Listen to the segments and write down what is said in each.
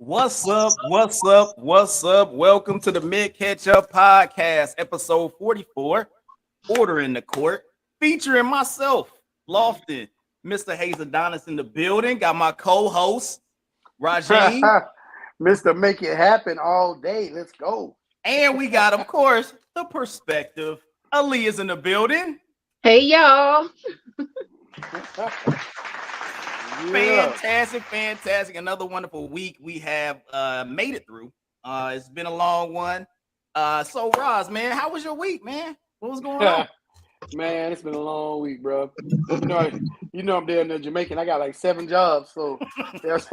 What's up? What's up? What's up? Welcome to the Mint Ketchup Podcast, episode 44, Order in the Court, featuring myself, Lofton, Mr. Hayes Adonis in the building. Got my co-host, Rajeen. Mr. Make It Happen all day. Let's go. And we got, of course, the perspective. Aaliyah's in the building. Hey, y'all. Fantastic. Another wonderful week we have made it through. It's been a long one. So Roz, man, how was your week, man? What was going on? Man, it's been a long week, bro. You know I'm down there Jamaican. I got like 7 jobs, so there's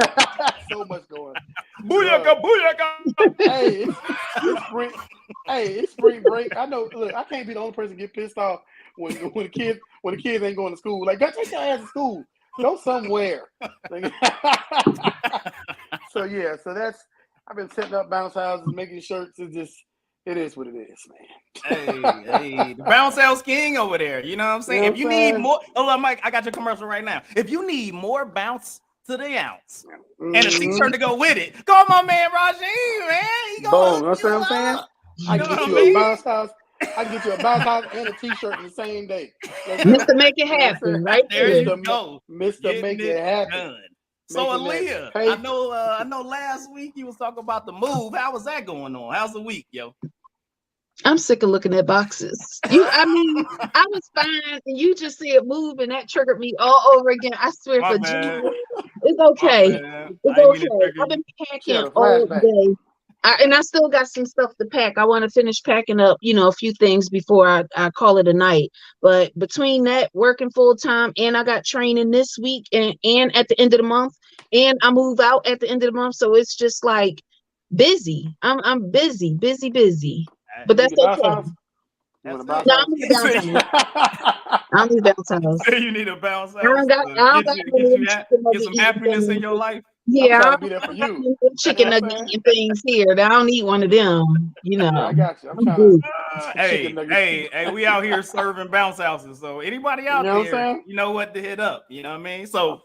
so much going. Booyaka. It's spring break. I know. Look, I can't be the only person to get pissed off when the kids ain't going to school. Like, go take your ass to school. Go somewhere. So that's. I've been setting up bounce houses, making shirts. It is what it is, man. Hey, the bounce house king over there. You know what I'm saying? If you need more, Mike, I got your commercial right now. If you need more bounce to the ounce and a t-shirt to go with it, call my man Rajeen, man. He Boom, you know what I'm saying? I can get you a bounce house. I can get you a bounce house and a t-shirt in the same day. Mr. Make It Happen, right there. You go. Mr. Make It Happen. Done. So Aaliyah, I know last week you was talking about the move. How was that going on? How's the week, yo? I'm sick of looking at boxes. I was fine, and you just said move, and that triggered me all over again. I swear for Jesus. It's okay. It's okay. I've been packing all day. I still got some stuff to pack. I want to finish packing up, a few things before I call it a night. But between that, working full time, and I got training this week and at the end of the month, and I move out at the end of the month. So it's just like busy. I'm busy. But that's okay. I'm in the bounce house. You need a bounce house. Get some happiness in your life. Yeah, I'll be there for you. Chicken nuggets and things here. I don't need one of them. I got you. I'm trying hey, we out here serving bounce houses. So anybody out there, you know what to hit up. You know what I mean? So,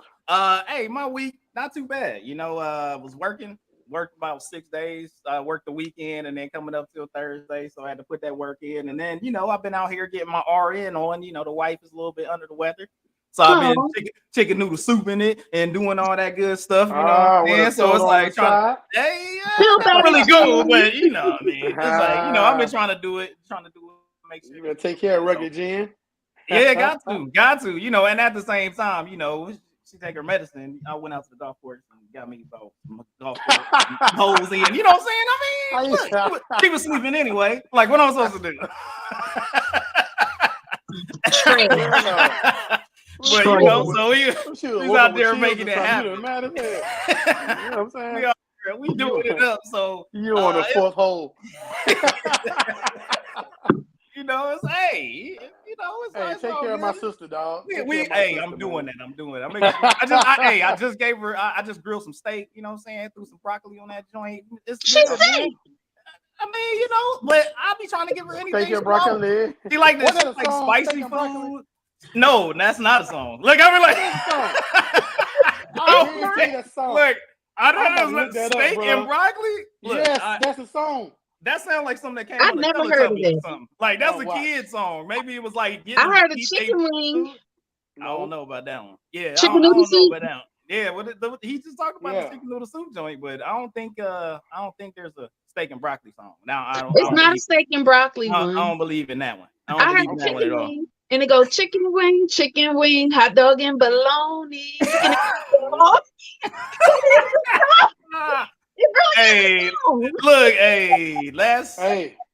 hey, my week not too bad. Was worked about 6 days. I worked the weekend and then coming up till Thursday, so I had to put that work in. And then I've been out here getting my RN on. The wife is a little bit under the weather. So I've been chicken noodle soup in it and doing all that good stuff, So it's like really good, but you know what I mean. It's like, I've been trying to do it, make sure you gotta take care of rugged Jen. Yeah, got to, and at the same time, she take her medicine. I went out to the golf course and got me about golf holes in. You know what I'm saying? I mean, look, she was sleeping anyway. Like, what am I supposed to do? But so he's out there making it happen. You know what I'm saying? We doing it up. So you on the fourth hole. It's it's take care of my sister, dog. I'm doing that. I just gave her. I just grilled some steak. You know what I'm saying? Threw some broccoli on that joint. She's sick. I mean, but I'll be trying to give her anything. Take your broccoli. She like this, like spicy food. No, that's not a song. Look, I mean, look, I don't know, steak and broccoli. Look, yes, that's a song. That sounds like something that came. I've never heard of it. Like that's a kid song. Maybe it was like. I heard a chicken wing. I don't know about that one. Yeah, chicken noodle soup. Yeah, he just talked about the chicken noodle soup joint, but I don't think there's a steak and broccoli song. Now it's not a steak and broccoli one. I don't believe in that one. I heard chicken wing. And it goes chicken wing, hot dog and bologna.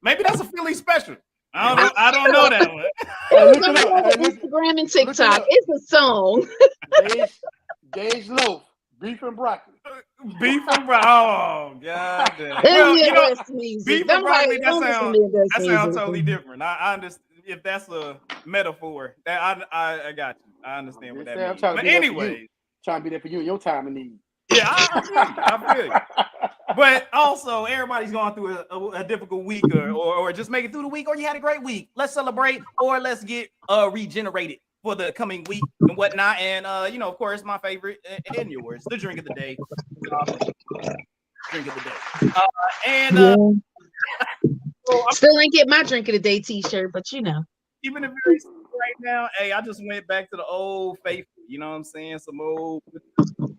Maybe that's a Philly special. I don't know that one. Instagram and TikTok. It's a song. Gage loaf, beef and broccoli. Oh, god damn. Well, beef and broccoli, that sounds totally different. I understand. If that's a metaphor, that I got you. I understand what that means. But anyway, trying to be there for you in your time of need. Yeah, I feel you. But also, everybody's going through a difficult week or just make it through the week, or you had a great week. Let's celebrate, or let's get regenerated for the coming week and whatnot. And of course, my favorite and yours, the drink of the day. drink of the day. Still ain't get my drink of the day T-shirt, but you know. Even if you're right now, hey, I just went back to the old faithful. You know what I'm saying? Some old, you know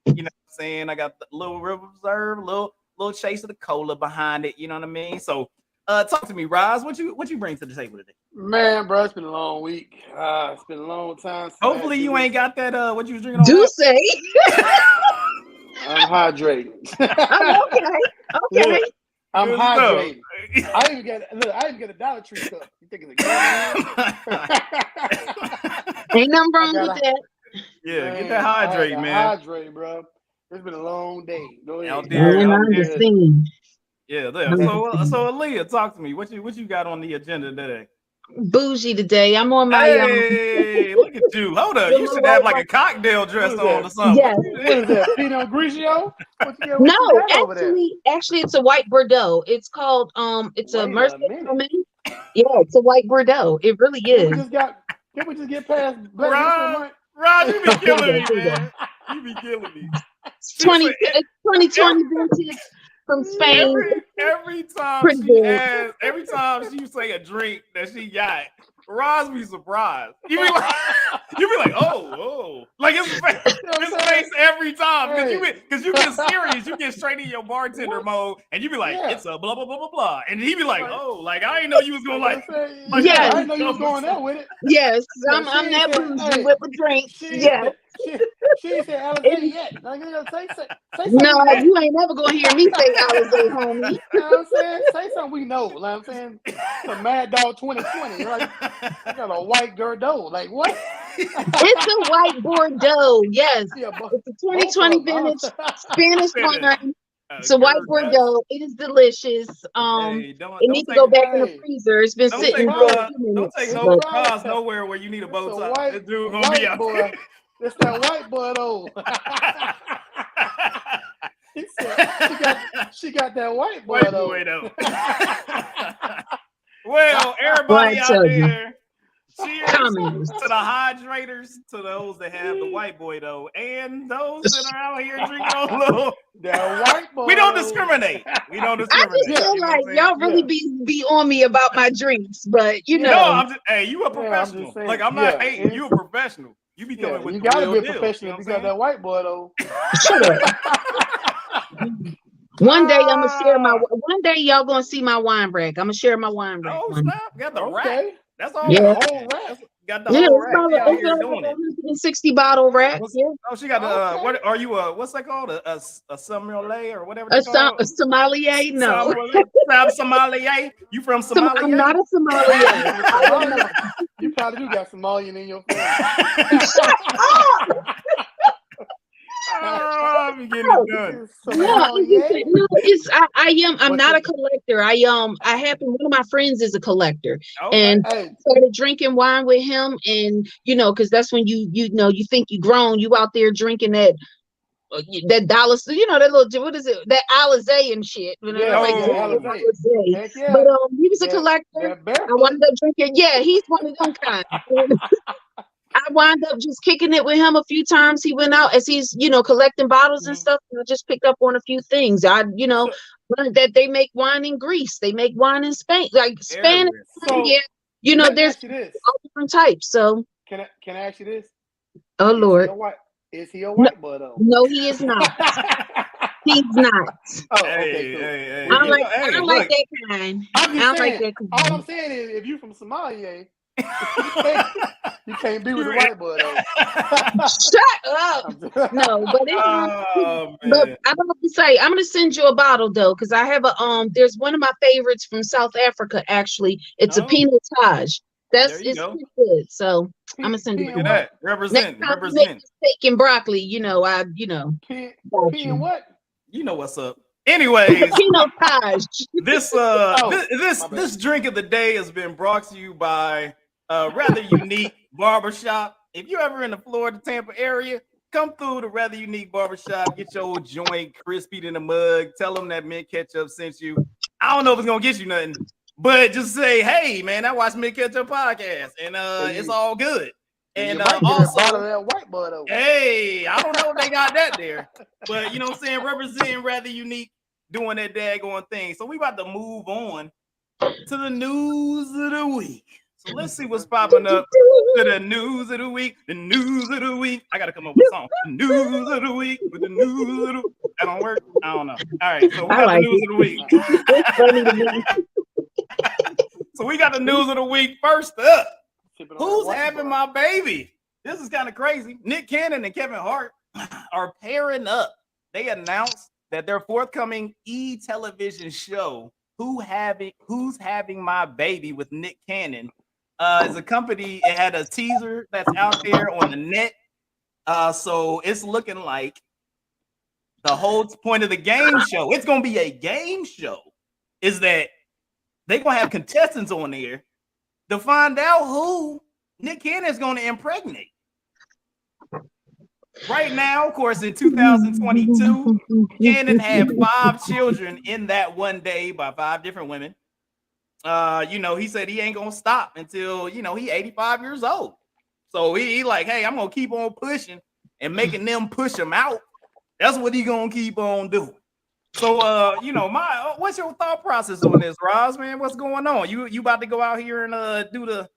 what I'm saying? I got the little River Reserve, little chase of the cola behind it. You know what I mean? So, talk to me, Roz. What you bring to the table today? Man, bro, it's been a long week. It's been a long time. Hopefully, you ain't got that. What you was drinking on? Do say. I'm hydrated. Oh, okay. Look, I'm hydrated. I even get a Dollar Tree cup. You think it's a Ain't nothing wrong with that. Yeah, man, get that hydrate, man. Hydrate, bro. It's been a long day. Go ahead. Out there. Yeah, there. So Aaliyah, talk to me. What you got on the agenda today? Bougie today. I'm on my Hey, look at you. Hold up. You should have like a cocktail dress on or something. Yes. What is that? Pinot Grigio? No, actually it's a white Bordeaux. It's called it's a Mercedes. Yeah, it's a white Bordeaux. It really is. Can we just get past Rob, you be killing me, man. You be killing me. 2020 vintage from Spain. Every time she say a drink that she got, Roz be surprised. You be like, oh, like his face every time because you get serious, you get straight in your bartender mode, and you be like, it's a blah blah blah blah blah, and he be like, oh, like I didn't know you was going I didn't know you was going there with it. Yes, I'm that bougie with the drink. Yeah. She ain't said Alizé yet. Say no, you ain't never gonna hear me say Alizé, homie. You know what I'm saying? Say something we know. You know what I'm saying? It's a Mad Dog 2020. Like, I got a white Bordeaux. Like, what? It's a white Bordeaux. Yes. Yeah, it's a 2020 vintage Spanish wine. It's a white Bordeaux. It is delicious. It needs to go back in the freezer. It's been sitting for a few minutes. Don't take no Roz nowhere where you need a bow tie. This dude gonna be out there. It's that white Bordeaux. She got that white Bordeaux. Well, everybody out there, cheers to the hydrators, to those that have the white Bordeaux, and those that are out here drinking on little. That white Bordeaux. We don't discriminate. I just feel like y'all really be on me about my drinks, but you know. No, I'm just, hey, you a professional. Like I'm not hating. You a professional. You be coming with you the gotta real be a professional. You got that white Bordeaux. Shut up. One day I'm gonna share my. One day y'all gonna see my wine rack. I'm gonna share my wine rack. Oh snap! Got the rack. That's all. Yeah. The whole rack. Got the whole rack. It's about 160 bottle rack. Oh, she got the. What are you? What's that called? A sommelier or whatever. A sommelier? No. Sommelier? You from Somalia? I'm not a sommelier. You probably do got Somalian in your family. Shut up! I'm getting it done. I'm not a collector. I happen, one of my friends is a collector, and started drinking wine with him, and because that's when you think you grown, you out there drinking that dollar, that little, what is it, that Alizé and shit. But he was a collector. I wound up drinking. Yeah, he's one of them kind. I wound up just kicking it with him a few times. He went out as he's, collecting bottles and stuff. And I just picked up on a few things. Learned that they make wine in Greece. They make wine in Spain, like Spanish. So, there's all different types. So can I ask you this? Oh Lord, is he a white Bordeaux? No, he is not. He's not. Oh, okay, cool. Hey. I don't like that kind. All I'm saying is, if you from Somalia, you can't be with the white Bordeaux. Shut up. No, but but I'm gonna send you a bottle though, because I have there's one of my favorites from South Africa. Actually, it's a Pinotage. It's pretty good. So I'm gonna send you that. Represent. Steak and broccoli. What? You know what's up. Anyways, this drink of the day has been brought to you by a rather unique barbershop. If you're ever in the Florida, Tampa area, come through the Rather Unique Barbershop. Get your old joint crispied in the mug. Tell them that Mint Ketchup sent you. I don't know if it's gonna get you nothing, but just say, hey man, I watched Mint Ketchup Podcast, and it's all good. And also, that white boy over. Hey, I don't know if they got that there, but you know what I'm saying, representing rather unique, doing that daggone thing. So we about to move on to the news of the week. So let's see what's popping up to the news of the week. The news of the week. I gotta come up with a song. The news of the week with the news of the week. That don't work. I don't know. All right, so we got the news of the week. It's funny to me. So we got the news of the week. First up, who's having my baby? This is kind of crazy. Nick Cannon and Kevin Hart are pairing up. They announced that their forthcoming television show, Who's Having My Baby with Nick Cannon, is a company. It had a teaser that's out there on the net. So it's looking like the whole point of the game show, it's going to be a game show, is that they're going to have contestants on there to find out who Nick Cannon is going to impregnate. Right now, of course, in 2022, Cannon had 5 children in that one day by 5 different women. He said he ain't gonna stop until he 85 years old. So he like, hey, I'm gonna keep on pushing and making them push him out. That's what he gonna keep on doing. So what's your thought process on this, Roz, man? What's going on? You about to go out here and do the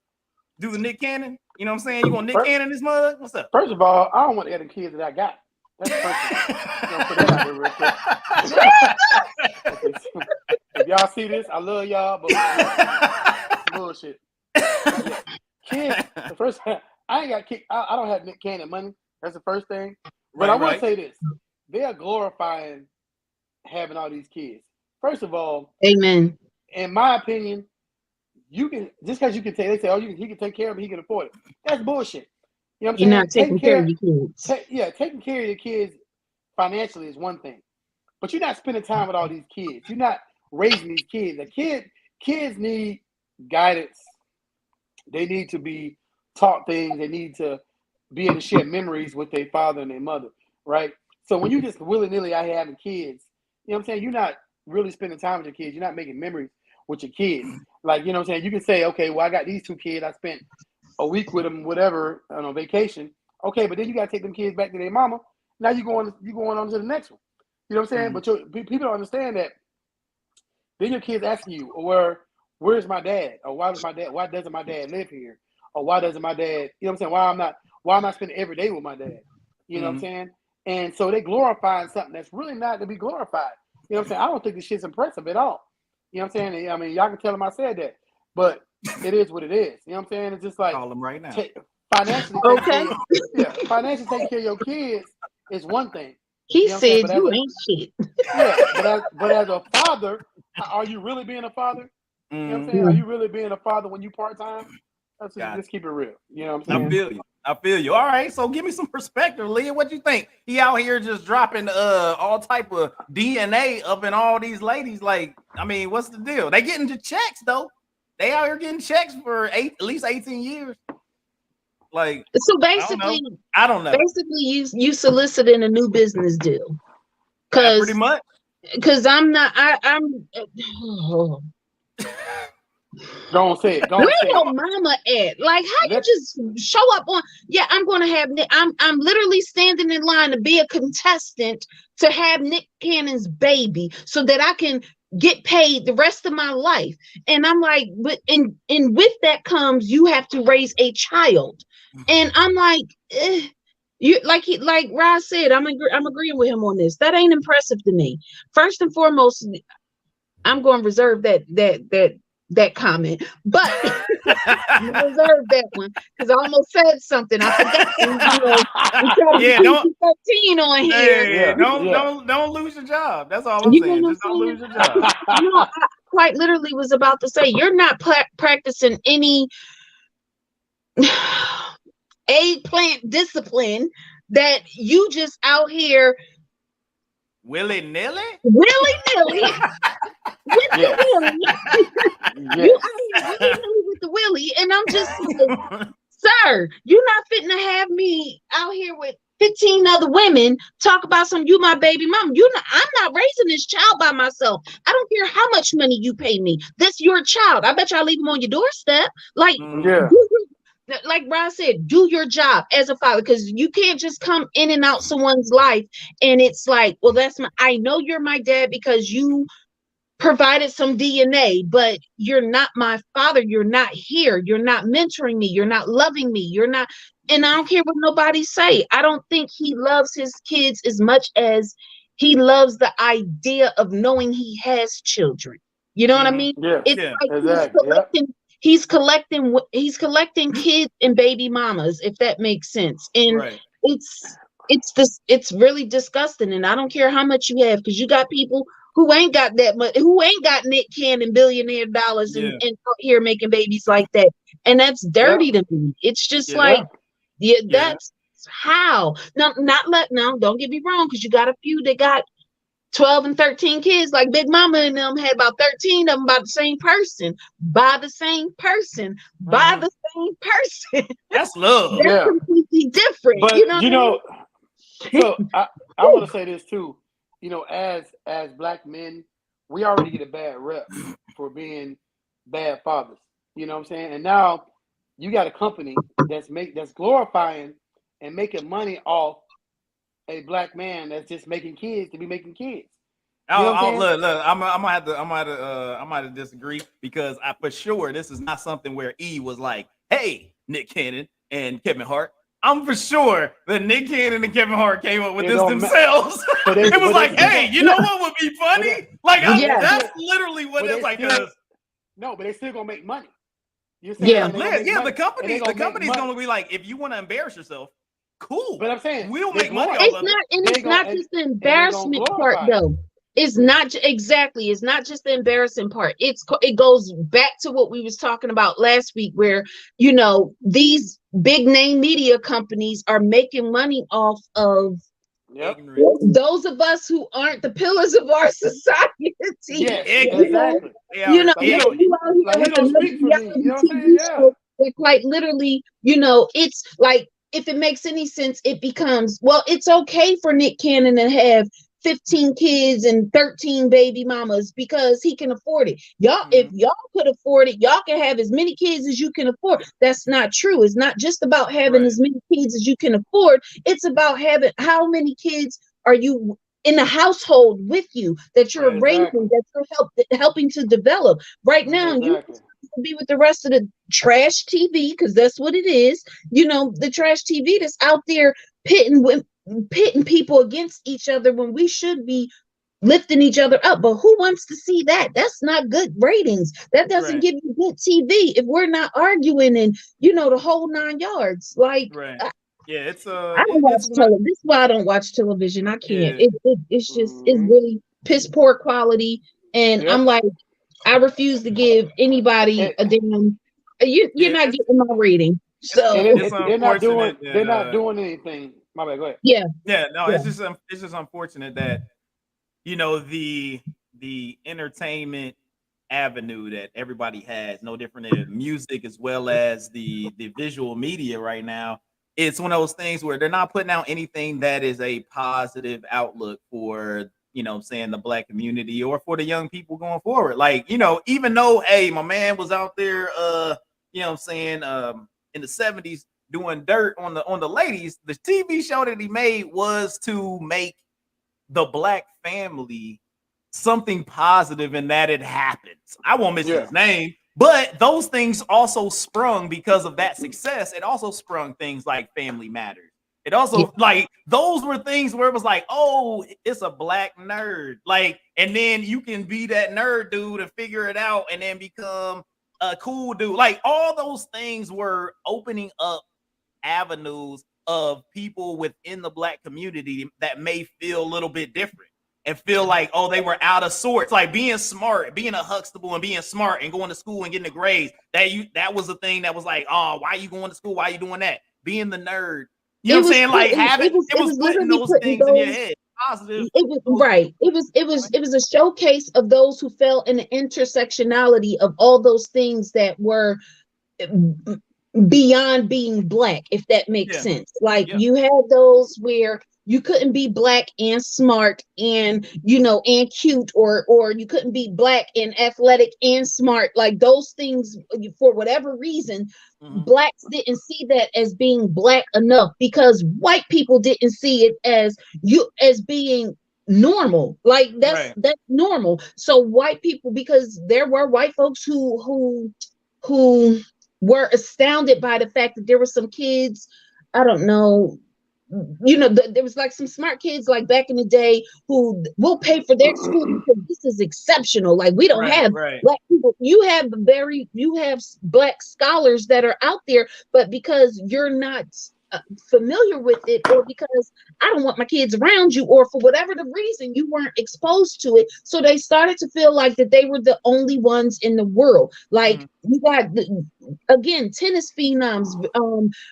Nick Cannon? You know what I'm saying? You gonna Nick Cannon this mug? What's up? First of all, I don't want the other kids that I got. That's the first thing. Put that out there real quick. If y'all see this, I love y'all, but bullshit. Kids, the first I ain't got kicked. I don't have Nick Cannon money. That's the first thing. But I will say this: they are glorifying having all these kids. First of all, amen. In my opinion, you can just because you can take. They say, he can take care of it. He can afford it. That's bullshit. You know what I'm saying? You're not taking care of your kids. Taking care of your kids financially is one thing, but you're not spending time with all these kids. You're not raising these kids. Kids need guidance. They need to be taught things. They need to be able to share memories with their father and their mother, right? So when you just willy-nilly out here having kids, you know what I'm saying? You're not really spending time with your kids. You're not making memories with your kids. Like, you know what I'm saying? You can say, okay, well, I got these 2 kids. I spent a week with them, whatever, on vacation. Okay, but then you got to take them kids back to their mama. Now you're going on to the next one. You know what I'm saying? Mm-hmm. But people don't understand that. Then your kids asking you, where's my dad? Or why doesn't my dad live here? Or why doesn't my dad, you know what I'm saying? Why am I spending every day with my dad? You know what I'm saying? And so they glorifying something that's really not to be glorified. You know what I'm saying? I don't think this shit's impressive at all. You know what I'm saying? I mean, y'all can tell them I said that, but it is what it is. You know what I'm saying? It's just like call them right now. Financially, financially taking care of your kids is one thing. He said you ain't shit. Yeah, but as a father, are you really being a father? You know what I'm saying? Are you really being a father when you part-time? Let's keep it real. You know what I'm saying? I feel you. All right, so give me some perspective, Leah. What you think? He out here just dropping all type of DNA up in all these ladies. Like, I mean, what's the deal? They getting the checks though. They out here getting checks for at least 18 years. Like, so basically, I don't know. Basically, you soliciting a new business deal. Cause pretty much. Because I'm not. I'm. Don't say it. Where your mama at? Like, how you just show up on? Yeah, I'm going to have Nick. I'm literally standing in line to be a contestant to have Nick Cannon's baby, so that I can get paid the rest of my life. And I'm like, but and with that comes you have to raise a child. And I'm like, you like Roz said, I'm agreeing with him on this. That ain't impressive to me. First and foremost, I'm going to reserve that comment, but I'm gonna reserve that one because I almost said something. I forgot. Don't 13 on here. Hey, don't lose your job. That's all I'm saying. Just don't lose your job. I quite literally was about to say you're not practicing any eggplant discipline. That you just out here willy-nilly. With the willy, and I'm just like, sir, you're not fitting to have me out here with 15 other women talk about you my baby mom. I'm not raising this child by myself. I don't care how much money you pay me. This your child. I bet y'all leave him on your doorstep. Like, like Ron said, do your job as a father, because you can't just come in and out someone's life and it's like, well, I know you're my dad because you provided some DNA, but you're not my father. You're not here. You're not mentoring me. You're not loving me. You're not, and I don't care what nobody say. I don't think he loves his kids as much as he loves the idea of knowing he has children. You know what I mean? Yeah. It's like exactly. he's collecting kids and baby mamas, if that makes sense. And it's really disgusting. And I don't care how much you have, because you got people who ain't got that much, who ain't got Nick Cannon billionaire dollars and out here making babies like that. And that's dirty to me. It's just that's how. Now, don't get me wrong, because you got a few that got 12 and 13 kids, like Big Mama and them had about 13 of them by the same person. That's love. That's completely different. But so I want to say this too. As black men, we already get a bad rep for being bad fathers. You know what I'm saying? And now you got a company that's glorifying and making money off a black man that's just making kids to be making kids. Look, I'm gonna have to disagree, because for sure this is not something where E was like, "Hey, Nick Cannon and Kevin Hart." I'm for sure that Nick Cannon and Kevin Hart came up with this themselves. It was like, "Hey, you know what would be funny?" That's literally what it's like. No, but they still gonna make money. The company's gonna be like, if you want to embarrass yourself, cool. But I'm saying we'll make money. It's not just the embarrassment part, though. It's not exactly. It's not just the embarrassing part. It goes back to what we was talking about last week, where these big name media companies are making money off of those of us who aren't the pillars of our society. Yes, exactly. It's like literally, it's like, if it makes any sense, it becomes, well, it's okay for Nick Cannon to have 15 kids and 13 baby mamas because he can afford it. Y'all, if y'all could afford it, y'all can have as many kids as you can afford. That's not true. It's not just about having as many kids as you can afford. It's about having, how many kids are you in the household with you that you're raising, that you're helping to develop. Right now, you be with the rest of the trash TV, because that's what it is. The trash TV that's out there pitting people against each other, when we should be lifting each other up. But who wants to see that? That's not good ratings. That doesn't give you good TV if we're not arguing and the whole 9 yards. Like, it's I don't watch television. This is why I don't watch television. I can't. It's just it's really piss poor quality, and I'm like, I refuse to give anybody a damn. You're not getting my rating. So they're not doing anything. My bad, go ahead. It's just unfortunate that the entertainment avenue that everybody has, no different than music as well as the visual media right now. It's one of those things where they're not putting out anything that is a positive outlook for the black community or for the young people going forward. Like, even though, hey, my man was out there in the 70s doing dirt on the ladies, the TV show that he made was to make the black family something positive, and that it happens. I won't mention his name, but those things also sprung because of that success. It also sprung things like Family Matters. It also like those were things where it was like, oh, it's a black nerd, like, and then you can be that nerd dude and figure it out and then become a cool dude. Like, all those things were opening up avenues of people within the black community that may feel a little bit different and feel like, oh, they were out of sorts. Like being smart, being a Huxtable and being smart and going to school and getting the grades, that was a thing that was like, oh, why are you going to school? Why are you doing that? Being the nerd. You know what I'm saying? Like it was putting those things in your head. Positive. It was a showcase of those who fell in the intersectionality of all those things that were beyond being black, if that makes sense. Like you had those where you couldn't be black and smart and and cute, or you couldn't be black and athletic and smart. Like those things, for whatever reason, blacks didn't see that as being black enough, because white people didn't see it as being normal. Like that's normal. So white people, because there were white folks who were astounded by the fact that there were some kids, I don't know, there was like some smart kids like back in the day who will pay for their school because this is exceptional. Like we don't have black people. You have black scholars that are out there, but because you're not familiar with it, or because I don't want my kids around you, or for whatever the reason you weren't exposed to it, so they started to feel like that they were the only ones in the world. Like you got again tennis phenoms,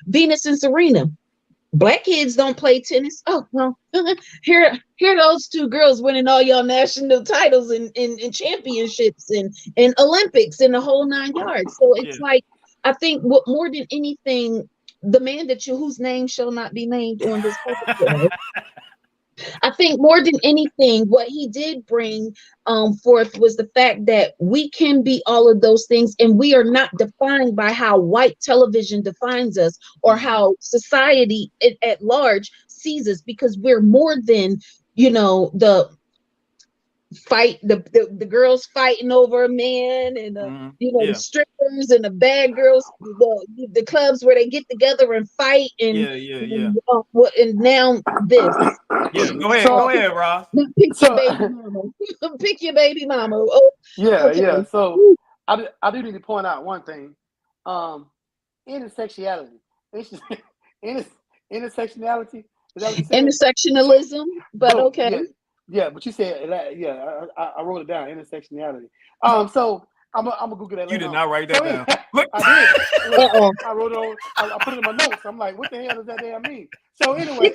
Venus and Serena. Black kids don't play tennis. Oh well, here those two girls winning all y'all national titles and championships and Olympics and the whole 9 yards. So it's like, I think what more than anything, the man whose name shall not be named on this podcast, I think more than anything, what he did bring forth was the fact that we can be all of those things, and we are not defined by how white television defines us or how society at large sees us, because we're more than, the fight, the girls fighting over a man, and the strippers and the bad girls, the clubs where they get together and fight, and and now this. Go ahead, Ross. Pick your baby mama. So I do need to point out one thing. Intersectionality. Intersectionality. Intersectionalism, but okay. Yeah, but you said I wrote it down. Intersectionality. So I'm gonna Google that. You did not write that down. I did. I wrote it on. I put it in my notes. I'm like, what the hell does that damn mean? So anyway,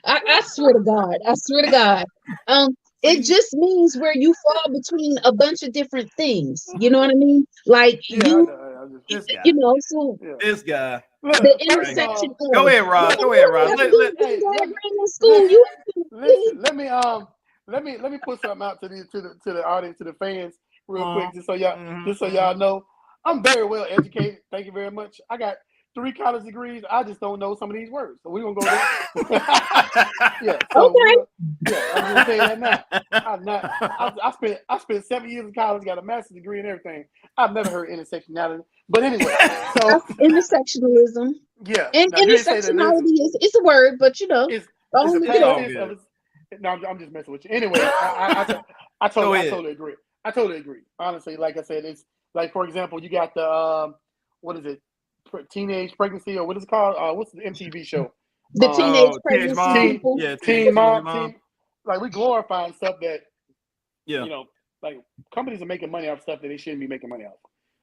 I swear to God. It just means where you fall between a bunch of different things. You know what I mean? Like this guy. The intersection. Go ahead, Rob. Let me put something out to the audience, to the fans, real quick, just so y'all know. I'm very well educated. Thank you very much. I got 3 college degrees. I just don't know some of these words, so we're gonna go there. I'm gonna say that now. I spent 7 years in college, got a master's degree and everything. I've never heard intersectionality, but anyway, so intersectionalism. Yeah, and intersectionality is a word, but it's no, I'm just messing with you. Anyway, I totally agree. Honestly, like I said, it's like, for example, you got the what is it? Teenage pregnancy, or what is it called? What's the MTV show? The teenage pregnancy. Teen mom. Like, we glorifying stuff that, like, companies are making money off stuff that they shouldn't be making money off.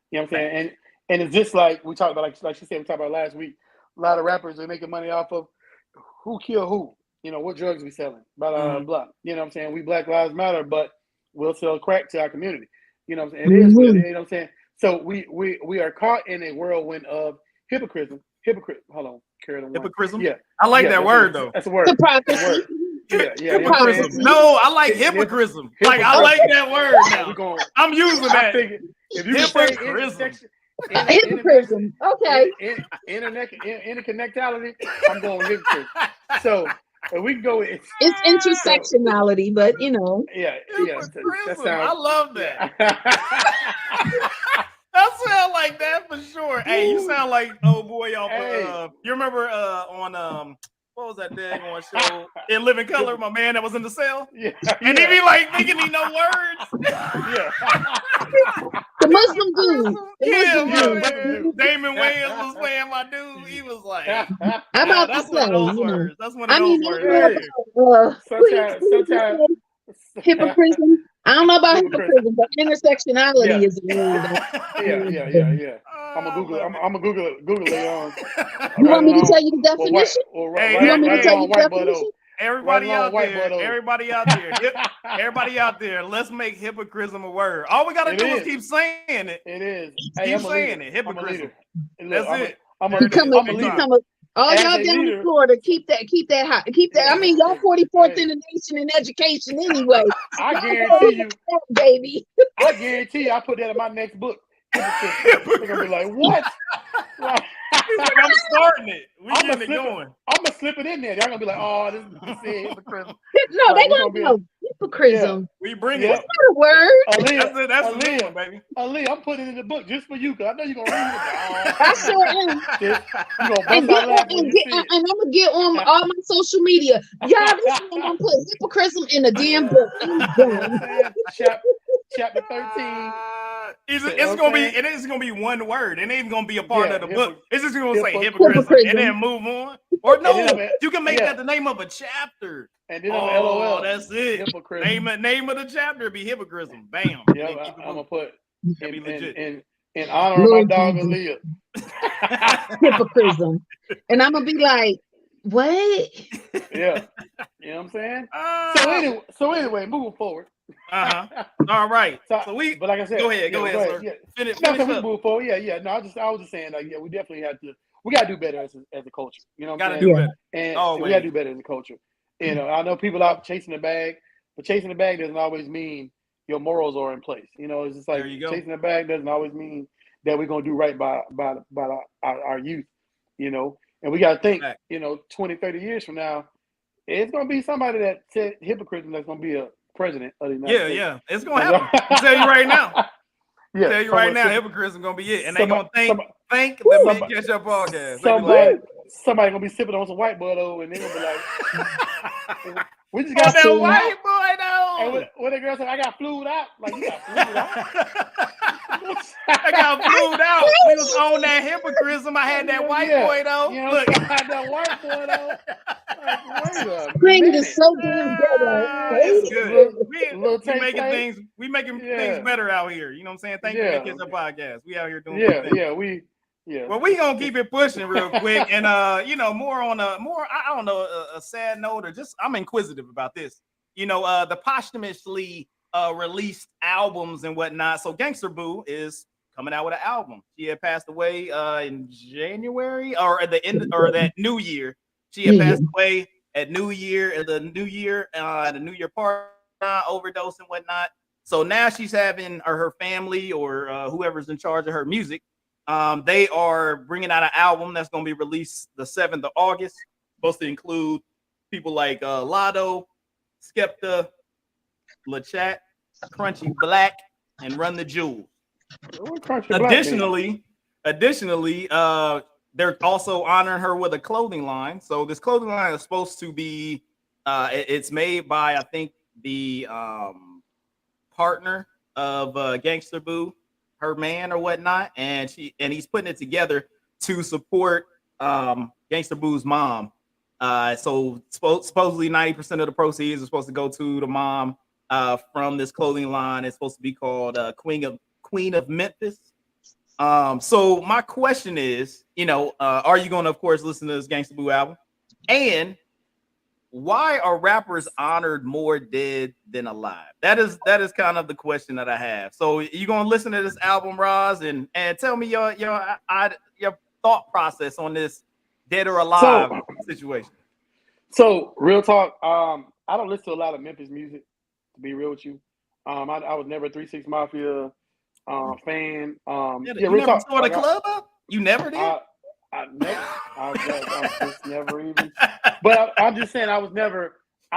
You know what I'm saying? And it's just like we talked about, like she said, we talked about last week. A lot of rappers are making money off of who killed who. What drugs we selling, blah, blah. You know what I'm saying? We Black Lives Matter, but we'll sell crack to our community. You know what I'm saying? It is what it is, you know what I'm saying? So we are caught in a whirlwind of hypocrisy. Hold on, Carol. Hypocrisy? Yeah. I like that word, though. That's a word. Hypocrisy. Hypocrisy. No, I like hypocrisy. Like, I like that word now. I'm using that. If you say hypocrisy. Okay. Interconnectality, I'm going with hypocrisy. So we can go with it's intersectionality, but Yeah. That sounds, I love that. That sound like that for sure. Hey, you sound like boy off. You remember on what was that dang on show in Living Color? My man that was in the cell. Yeah. And he be like thinking he know words. Yeah. The Muslim dude. Man. Damon Wayans was playing my dude. He was like, I'm about that's to one say, of those words. That's one of those words. Sometimes hypocrisy. I don't know about hypocrisy, but intersectionality is a word. Yeah. I'm gonna Google it later on. You want me to tell you the definition? You want me to tell you the definition? Everybody out there, let's make hypocrisy a word. All we gotta do is keep saying it. It is. Keep saying it. Hypocrisy. That's it. I'm a leader. All y'all down in Florida, keep that hot. Keep that. I mean, y'all 44th in the nation in education anyway. I guarantee you, baby. I guarantee you, I put that in my next book. They're gonna be like, what? He's like, I'm starting it. We getting it going. I'm gonna slip it in there. Y'all gonna be like, oh, this is hypocrism. No, they gonna go hypocrism. Yeah. We bring it. That's not a word. That's a big one, baby. Aaliyah, I'm putting it in the book just for you, cause I know you're gonna read it. I sure am. And I'm gonna get on all my social media. Y'all, this one gonna put hypocrism in the damn book. Chapter 13. It is gonna be one word. It ain't even gonna be a part of the book. It's just gonna say hypocrism and then move on. Or no, you can make that the name of a chapter. And then LOL. That's it. Name of the chapter be hypocrism. Bam. Yeah, I'm gonna put in honor of my dog Aaliyah. Hypocrism. And I'm gonna be like, what? Yeah. You know what I'm saying? So anyway, moving forward. All right. But like I said, go ahead, sir. Yeah. Finish we move forward. Yeah. No, I was just saying, like, we definitely we gotta do better as a culture. You know what I'm saying? And we gotta do better as a culture. You know, I know people out chasing the bag, but chasing the bag doesn't always mean your morals are in place. You know, it's just like chasing the bag doesn't always mean that we're gonna do right by our youth. You know, and we gotta think, 20, 30 years from now, it's gonna be somebody that said hypocrisy that's gonna be a president of the United States. Yeah, it's gonna happen. I'll tell you right now. Hypocrisy gonna be it, and they're gonna thank the Mint Ketchup Podcast. Somebody gonna be sipping on some white boy though, and they're gonna be like, "We just got that white boy though." And when the girl said, "I got flued out," like, you got flued out. I got flued out. We was on that hypocrisy. I had that white boy though. Look, I had that white boy though. Spring is so damn good. It's good. We making things better out here. You know what I'm saying? Thank you, Mint Ketchup Podcast. We out here doing Well, we gonna keep it pushing real quick, and more on a sad note, or just I'm inquisitive about this. The posthumously released albums and whatnot. So Gangsta Boo is coming out with an album. She had passed away in January or at the end or that New Year. She had passed away at New Year, the New Year party, overdose and whatnot. So now she's having her family or whoever's in charge of her music. They are bringing out an album that's going to be released the 7th of August. Supposed to include people like Lotto, Skepta, LaChat, Crunchy Black, and Run the Jewels. Additionally, they're also honoring her with a clothing line. So this clothing line is supposed to be, it's made by, I think, the partner of Gangsta Boo, her man or whatnot, and he's putting it together to support Gangsta Boo's mom. So supposedly 90% of the proceeds are supposed to go to the mom from this clothing line. It's supposed to be called Queen of Memphis. So my question is, are you going to, of course, listen to this Gangsta Boo album? And why are rappers honored more dead than alive? That is kind of the question that I have. So you going to listen to this album, Roz, and tell me your thought process on this dead or alive situation. So real talk, I don't listen to a lot of Memphis music, to be real with you. I was never a 3 6 Mafia fan. You never saw the club up? You never did? I just never even. But I'm just saying, I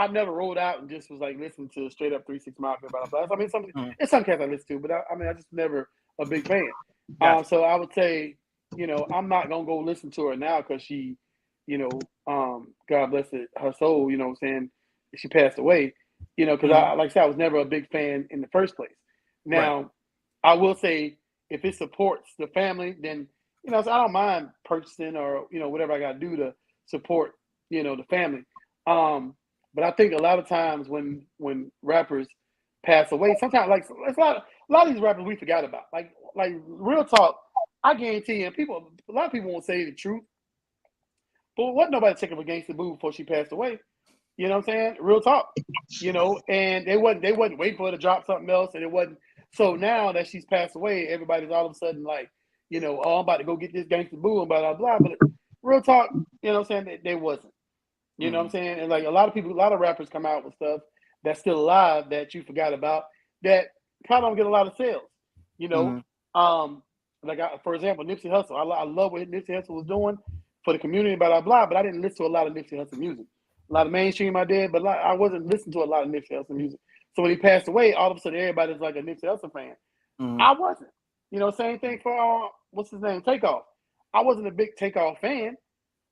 never rolled out and just was like listening to straight up 3 6 Mafia. I mean, it's some cats I listen to, but I just never a big fan. Gotcha. So I would say, I'm not gonna go listen to her now because she, God bless her soul. You know what I'm saying? She passed away. Because like I said, I was never a big fan in the first place. Now, right. I will say if it supports the family, then so I don't mind purchasing or whatever I got to do to support the family. But I think a lot of times when rappers pass away, sometimes like it's a lot of these rappers we forgot about. Like real talk, I guarantee you, a lot of people won't say the truth. But wasn't nobody checking for Gangsta Boo before she passed away. You know what I'm saying? Real talk. And they wasn't waiting for her to drop something else, and it wasn't. So now that she's passed away, everybody's all of a sudden like, I'm about to go get this Gangsta Boo and blah blah blah. But real talk, You know what I'm saying? They wasn't. You know what I'm saying? And like a lot of rappers come out with stuff that's still alive that you forgot about that probably don't get a lot of sales. You know, for example, Nipsey Hussle. I love what Nipsey Hussle was doing for the community, blah, blah, blah, but I didn't listen to a lot of Nipsey Hussle music. A lot of mainstream I did, but I wasn't listening to a lot of Nipsey Hussle music. So when he passed away, all of a sudden everybody's like a Nipsey Hussle fan. I wasn't. You know, same thing for what's his name, Takeoff. I wasn't a big Takeoff fan.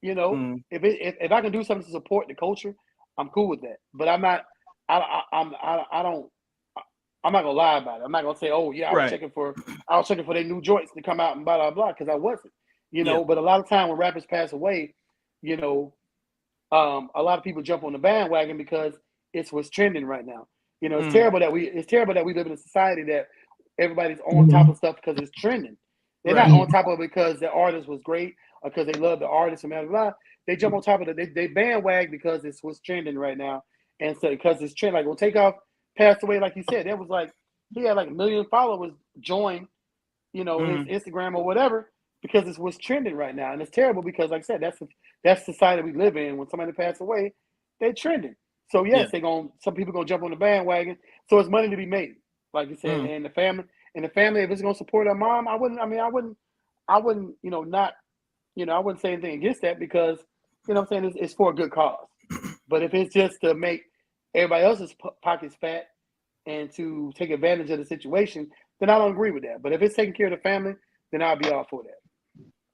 You know, if I can do something to support the culture, I'm cool with that. But I'm not. I'm not gonna lie about it. I'm not gonna say, oh yeah, I was checking for their new joints to come out and blah blah blah, because I wasn't. You know, but a lot of time when rappers pass away, you know, a lot of people jump on the bandwagon because it's what's trending right now. You know, it's terrible that we live in a society that everybody's on top of stuff because it's trending. They're not on top of it because the artist was great or because they love the artist and blah blah blah. They jump on top of it. They bandwag because it's what's trending right now, and so because it's trending. Like when Takeoff passed away, like you said, that was like he had like 1 million followers join, you know, his Instagram or whatever, because it's what's trending right now, and it's terrible because, like I said, that's the society we live in. When somebody passes away, they're trending. So yes, some people gonna jump on the bandwagon. So it's money to be made, like you said, and the family, if it's gonna support their mom, I wouldn't, you know, I wouldn't say anything against that because, you know what I'm saying, it's for a good cause. But if it's just to make everybody else's pockets fat and to take advantage of the situation, then I don't agree with that. But if it's taking care of the family, then I'll be all for that.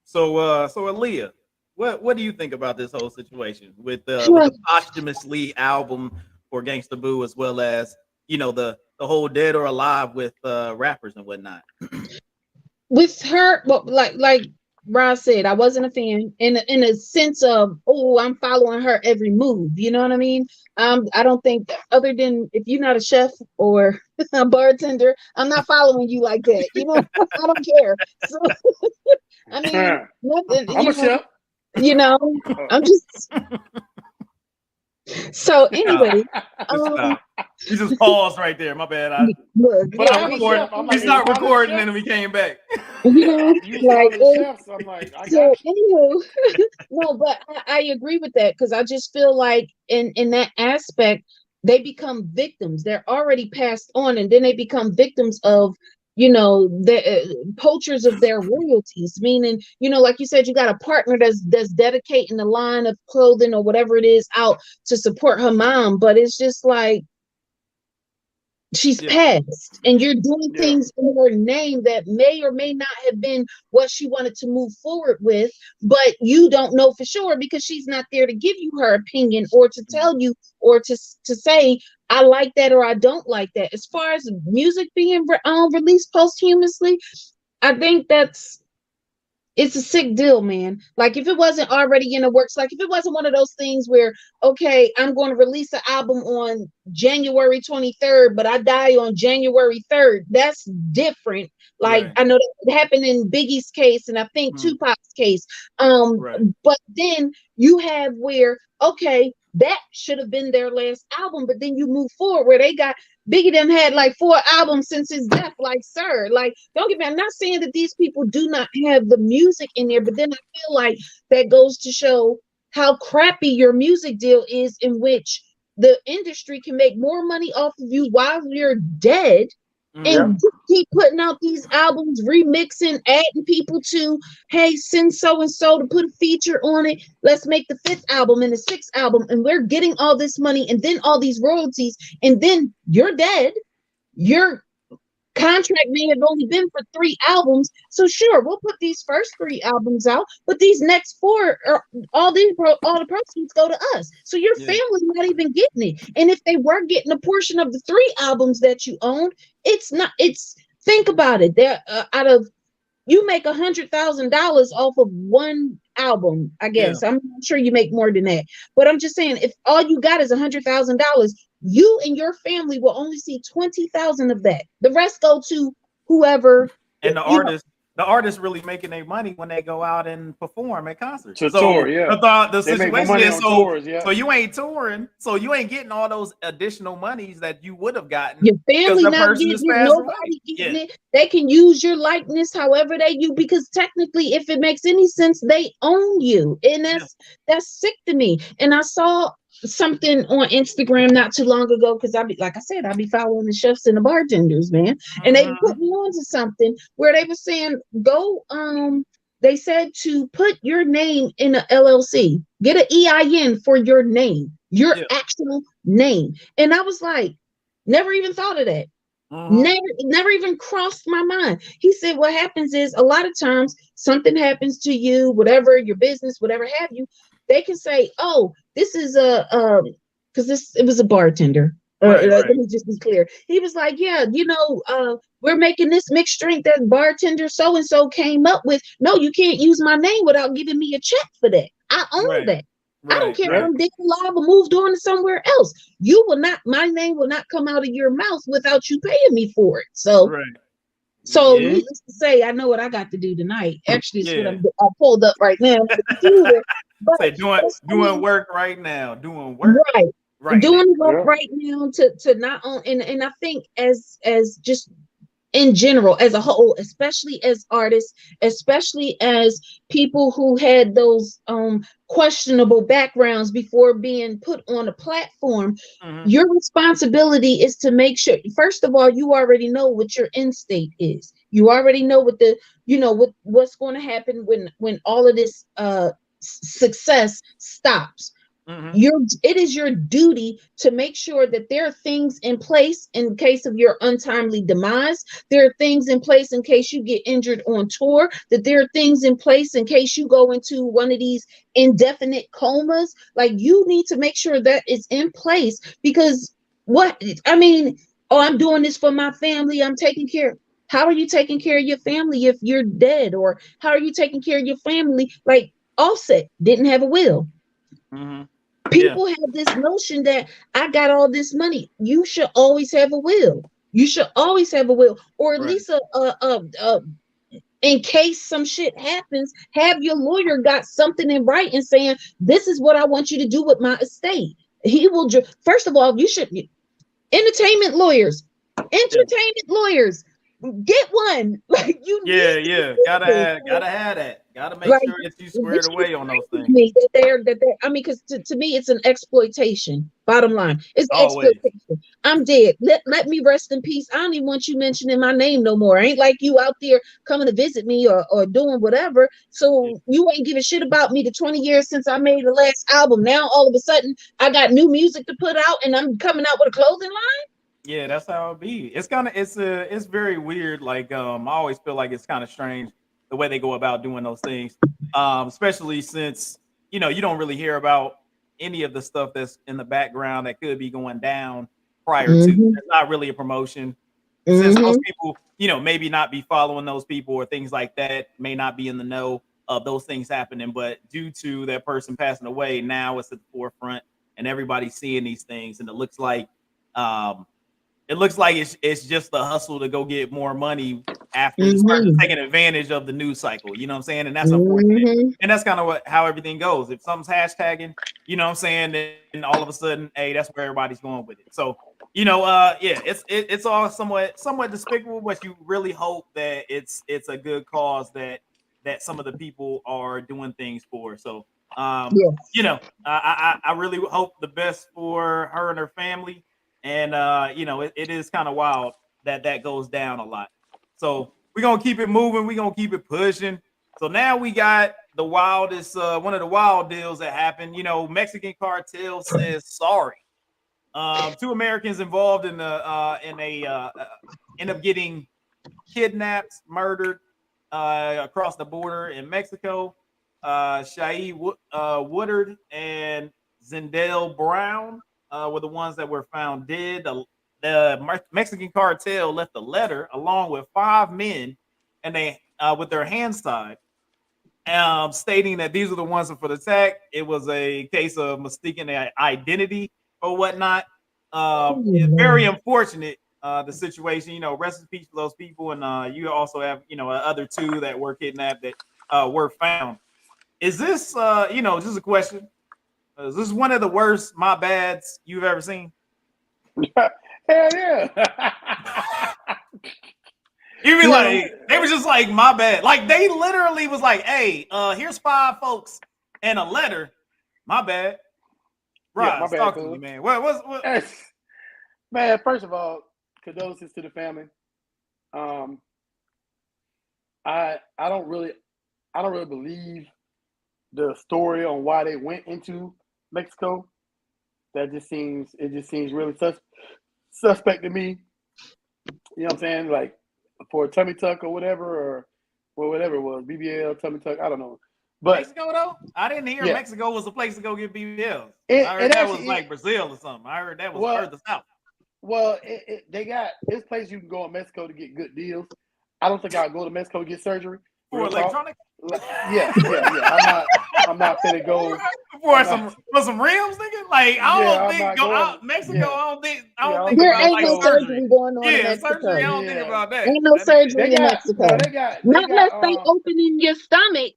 So Aaliyah, what do you think about this whole situation with the posthumously album for Gangsta Boo, as well as, you know, the whole Dead or Alive with rappers and whatnot? With her, well, like Roz said, I wasn't a fan in a sense of, oh, I'm following her every move. You know what I mean? I don't think, other than if you're not a chef or a bartender, I'm not following you like that. You know, I don't care. So, I mean, nothing. I'm a chef. You know, I'm just. So anyway, you just paused right there. My bad. We start recording and then we came back. You know, so anywho, no, but I agree with that, because I just feel like in that aspect, they become victims. They're already passed on, and then they become victims of, you know, the poachers of their royalties. Meaning, you know, like you said, you got a partner that's dedicating the line of clothing or whatever it is out to support her mom, but it's just like she's passed, and you're doing things in her name that may or may not have been what she wanted to move forward with, but you don't know for sure because she's not there to give you her opinion or to tell you or to say, I like that or I don't like that. As far as music being released posthumously, I think it's a sick deal, man. Like, if it wasn't already in the works, like if it wasn't one of those things where, okay, I'm going to release an album on January 23rd, but I die on January 3rd, that's different. Like, I know that happened in Biggie's case, and I think Tupac's case. But then you have where, okay, that should have been their last album, but then you move forward where they got Biggie done had like 4 albums since his death. Like, sir, like, don't get me, I'm not saying that these people do not have the music in there, but then I feel like that goes to show how crappy your music deal is, in which the industry can make more money off of you while you're dead and keep putting out these albums, remixing, adding people to, hey, send so and so to put a feature on it. Let's make the 5th album and the 6th album, and we're getting all this money and then all these royalties, and then you're dead. Your contract may have only been for 3 albums, so sure, we'll put these first 3 albums out, but these next 4 are all the proceeds go to us. So your family's not even getting it. And if they were getting a portion of the 3 albums that you own, think about it. They're out of, you make $100,000 off of 1 album, I guess. I'm not sure you make more than that, but I'm just saying, if all you got is $100,000, you and your family will only see 20,000 of that. The rest go to whoever. And the the artists really making their money when they go out and perform at concerts. To tour, yeah. The situation is so you ain't touring, so you ain't getting all those additional monies that you would have gotten. Your family not getting it, nobody getting it. They can use your likeness however they use, because technically, if it makes any sense, they own you, and that's sick to me. And I saw something on Instagram not too long ago, because I be following the chefs and the bartenders, man, and they put me on to something where they were saying they said to put your name in a LLC, get an EIN for your name, your actual name. And I was like, never even thought of that. Never even crossed my mind. He said what happens is a lot of times something happens to you, whatever your business, whatever have you, they can say, oh, this is it was a bartender. Let me just be clear. He was like, yeah, we're making this mixed drink that bartender so and so came up with. No, you can't use my name without giving me a check for that. I own that. I don't care if I'm digging live or moved on to somewhere else. My name will not come out of your mouth without you paying me for it. So, needless to say, I know what I got to do tonight. Actually, it's what I pulled up right now. But doing work right now. Doing work. Right. Doing work right now to not own, and I think as just in general, as a whole, especially as artists, especially as people who had those questionable backgrounds before being put on a platform, your responsibility is to make sure, first of all, you already know what your end state is. You already know what's going to happen when all of this success stops. It is your duty to make sure that there are things in place in case of your untimely demise. There are things in place in case you get injured on tour, that there are things in place in case you go into one of these indefinite comas. Like, you need to make sure that is in place, because I'm doing this for my family. I'm taking care. How are you taking care of your family if you're dead? Or how are you taking care of your family? Like Offset didn't have a will. People have this notion that I got all this money. You should always have a will. You should always have a will, or at least in case some shit happens, have your lawyer got something in writing saying, this is what I want you to do with my estate. He will. First of all, you should entertainment lawyers. Get one. Like, you gotta have that. Gotta make sure that you squared away on those things. Because to me, it's an exploitation. Bottom line, it's exploitation. I'm dead. Let me rest in peace. I don't even want you mentioning my name no more. I ain't like you out there coming to visit me or doing whatever. So you ain't giving shit about me the 20 years since I made the last album. Now all of a sudden I got new music to put out and I'm coming out with a clothing line. Yeah, that's how it be. It's very weird. Like, I always feel like it's kind of strange the way they go about doing those things. Especially since, you don't really hear about any of the stuff that's in the background that could be going down prior to. It's not really a promotion. Since most people, maybe not be following those people or things like that, may not be in the know of those things happening. But due to that person passing away, now it's at the forefront and everybody's seeing these things. And it looks like it's just a hustle to go get more money after taking advantage of the news cycle. You know what I'm saying? And that's unfortunate. And that's kind of how everything goes. If something's hashtagging, you know what I'm saying, then all of a sudden, hey, that's where everybody's going with it. So, it's all somewhat despicable, but you really hope that it's a good cause that some of the people are doing things for. So, I really hope the best for her and her family. And, it is kind of wild that goes down a lot. So we're going to keep it moving. We're going to keep it pushing. So now we got the wildest, one of the wild deals that happened. Mexican cartel says sorry. 2 Americans involved end up getting kidnapped, murdered across the border in Mexico. Shai Woodard and Zendel Brown were the ones that were found dead. The Mexican cartel left a letter along with 5 men, and they with their hands tied, stating that these are the ones for the attack. It was a case of mistaken identity or whatnot. It's very unfortunate the situation. You know, rest in peace for those people, and you also have other 2 that were kidnapped that were found. Is this just a question? Is this one of the worst my bads you've ever seen? Hell yeah. You be like, they were just like, my bad. Like they literally was like, hey, here's 5 folks and a letter. My bad. Right, talk to me, man. What? Man, first of all, condolences to the family. I don't really believe the story on why they went into Mexico. It just seems really suspect to me. You know what I'm saying? Like for a tummy tuck or whatever, or whatever it was, BBL, tummy tuck, I don't know. But Mexico though? I didn't hear Mexico was a place to go get BBLs. I heard that was like Brazil or something. I heard that was further south. Well, they got this place you can go in Mexico to get good deals. I don't think I'll go to Mexico to get surgery. For electronic? Yeah. I'm not finna go for some rims, nigga. Like I don't think Mexico. Yeah. I don't think there about ain't like no surgery going on in Mexico. Surgery. I don't think about that. Ain't no surgery in Mexico. Not unless they open in your stomach.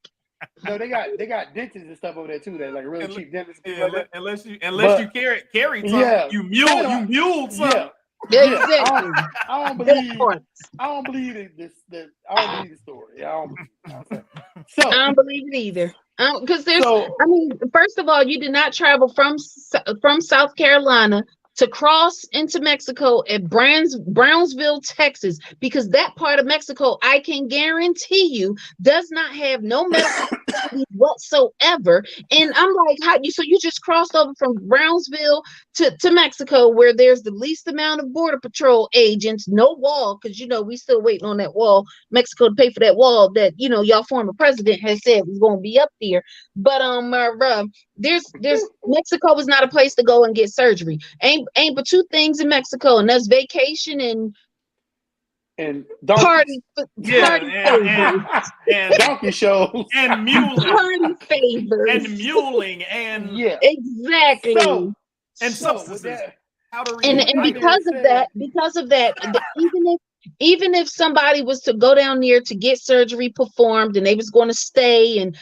No, they got dentists and stuff over there too. They're like really cheap dentists. Yeah, like unless you carry something, you mule something. Yeah, exactly. I don't believe the story. I don't believe it either. Because first of all, you did not travel from South Carolina to cross into Mexico at Brownsville, Texas, because that part of Mexico, I can guarantee you, does not have no medical facilities whatsoever. And I'm like, so you just crossed over from Brownsville to Mexico, where there's the least amount of Border Patrol agents, no wall, because we still waiting on that wall, Mexico to pay for that wall that y'all former president has said was going to be up there. But there's Mexico is not a place to go and get surgery. Ain't but 2 things in Mexico, and that's vacation and party and donkey shows and muling, party favors and muling and exactly. Substances. And because of that, even if somebody was to go down there to get surgery performed and they was going to stay and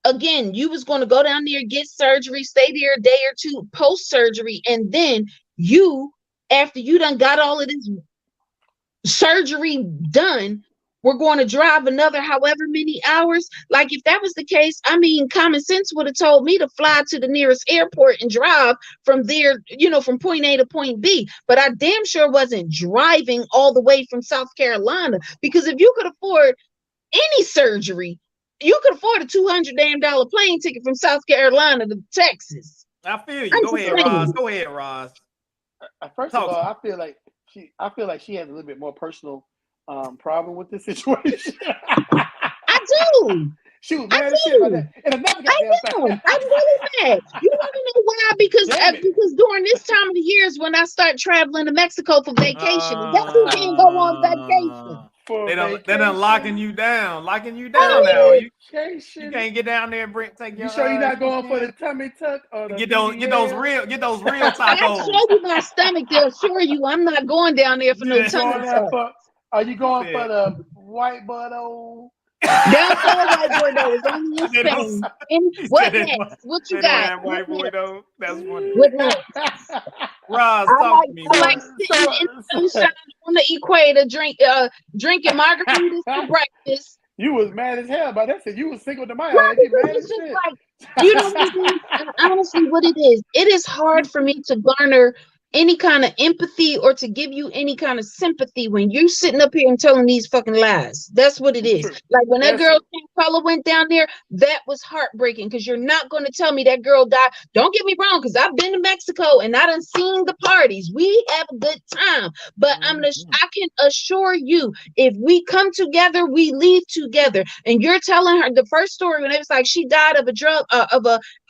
again, you was going to go down there, get surgery, stay there a day or 2 post surgery, and then after you done got all of this surgery done, we're going to drive another however many hours. Like if that was the case, common sense would have told me to fly to the nearest airport and drive from there, from point A to point B. But I damn sure wasn't driving all the way from South Carolina, because if you could afford any surgery, you could afford a $200 plane ticket from South Carolina to Texas. I feel you. Go ahead, Roz. First of all, I feel like she has a little bit more personal problem with this situation. I do. She was mad as shit about that. And another goddamn I'm really mad. You want to know why? Because during this time of the year is when I start traveling to Mexico for vacation. That's who can't go on vacation. They done locking you down now. You can't get down there and take your. You sure you're not going for the tummy tuck or the get those real tacos? I show you my stomach. They'll assure you I'm not going down there for no tummy tuck. Are you going for the white butt-o? That's all white boy though. It's only in Spain. And what next? What you got? White boy though. That's funny. What next? Roz, talk to me. I like sitting in the sunshine on the equator, drinking margaritas for breakfast. You was mad as hell about that. Said you was single to my ass. It's just like, honestly what it is. It is hard for me to garner any kind of empathy or to give you any kind of sympathy when you're sitting up here and telling these fucking lies. That's what it is. Like when that girl Paula went down there, that was heartbreaking, because you're not going to tell me that girl died. Don't get me wrong, because I've been to Mexico and I done seen the parties. We have a good time. But I can assure you, if we come together, we leave together. And you're telling her the first story when it was like she died of a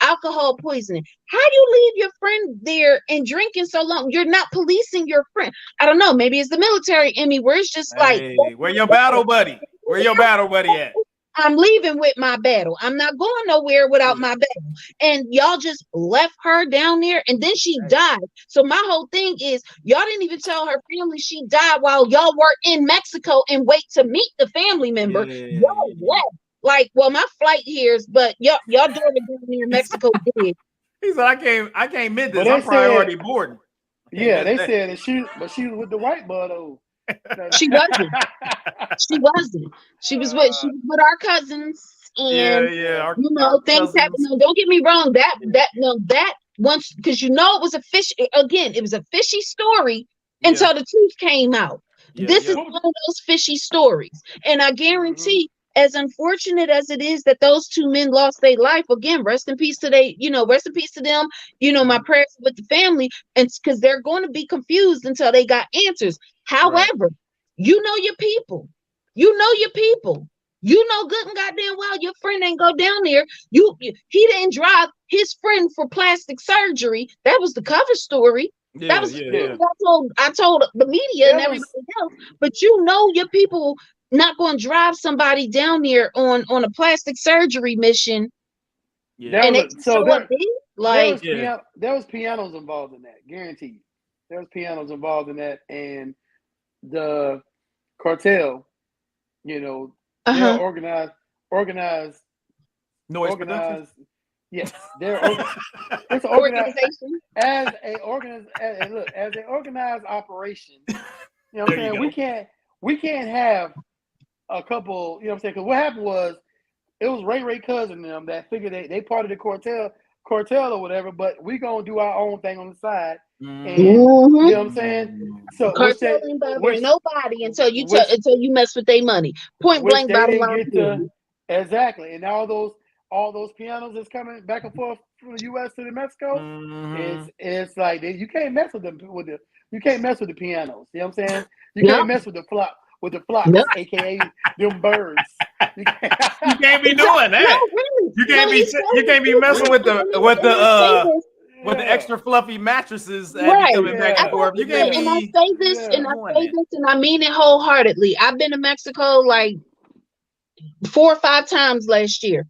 alcohol poisoning. How do you leave your friend there and drinking so long? You're not policing your friend. I don't know. Maybe it's the military in me where it's just like, where your battle buddy? Where your battle buddy at? I'm leaving with my battle. I'm not going nowhere without my battle. And y'all just left her down there, and then she died. So my whole thing is, y'all didn't even tell her family she died while y'all were in Mexico and wait to meet the family member. Y'all left. Like, well, my flight here is, but y'all daughter down there in Mexico did. He said, I can't miss this. I'm priority boarding. Yeah, they said that she was with the white bud though. She wasn't. She was with our cousins, and things happen. No, don't get me wrong. That once, because it was it was a fishy story until the truth came out. This is one of those fishy stories, and I guarantee, as unfortunate as it is that those two men lost their life, again, rest in peace to rest in peace to them. My prayers with the family, and because they're going to be confused until they got answers. However, you know your people. You know your people. You know good and goddamn well your friend ain't go down there. He didn't drive his friend for plastic surgery. That was the cover story. That was I told the media and everybody else. But you know your people not going to drive somebody down there on a plastic surgery mission. Yeah. There was pianos involved in that, guaranteed. There was pianos involved in that, and the cartel, they're organized. Yes, they're it's an organization. As an organized operation. You know what I'm saying? We can't have a couple. You know what I'm saying? Because what happened was, it was Ray cousin and them that figured they part of the cartel or whatever, but we gonna do our own thing on the side. And you know what I'm saying? So cartel ain't bothering nobody until you mess with their money. Point blank, bottom line. Exactly, and all those pianos that's coming back and forth from the U.S. to the Mexico, it's like you can't mess with them you can't mess with the pianos. You know what I'm saying? You can't mess with the flop. With the flocks, aka them birds. You can't be doing that. No, really. You can't be messing with the extra fluffy mattresses coming back and forth. You can't be. And I say this, and I mean it wholeheartedly. I've been to Mexico like 4 or 5 times last year.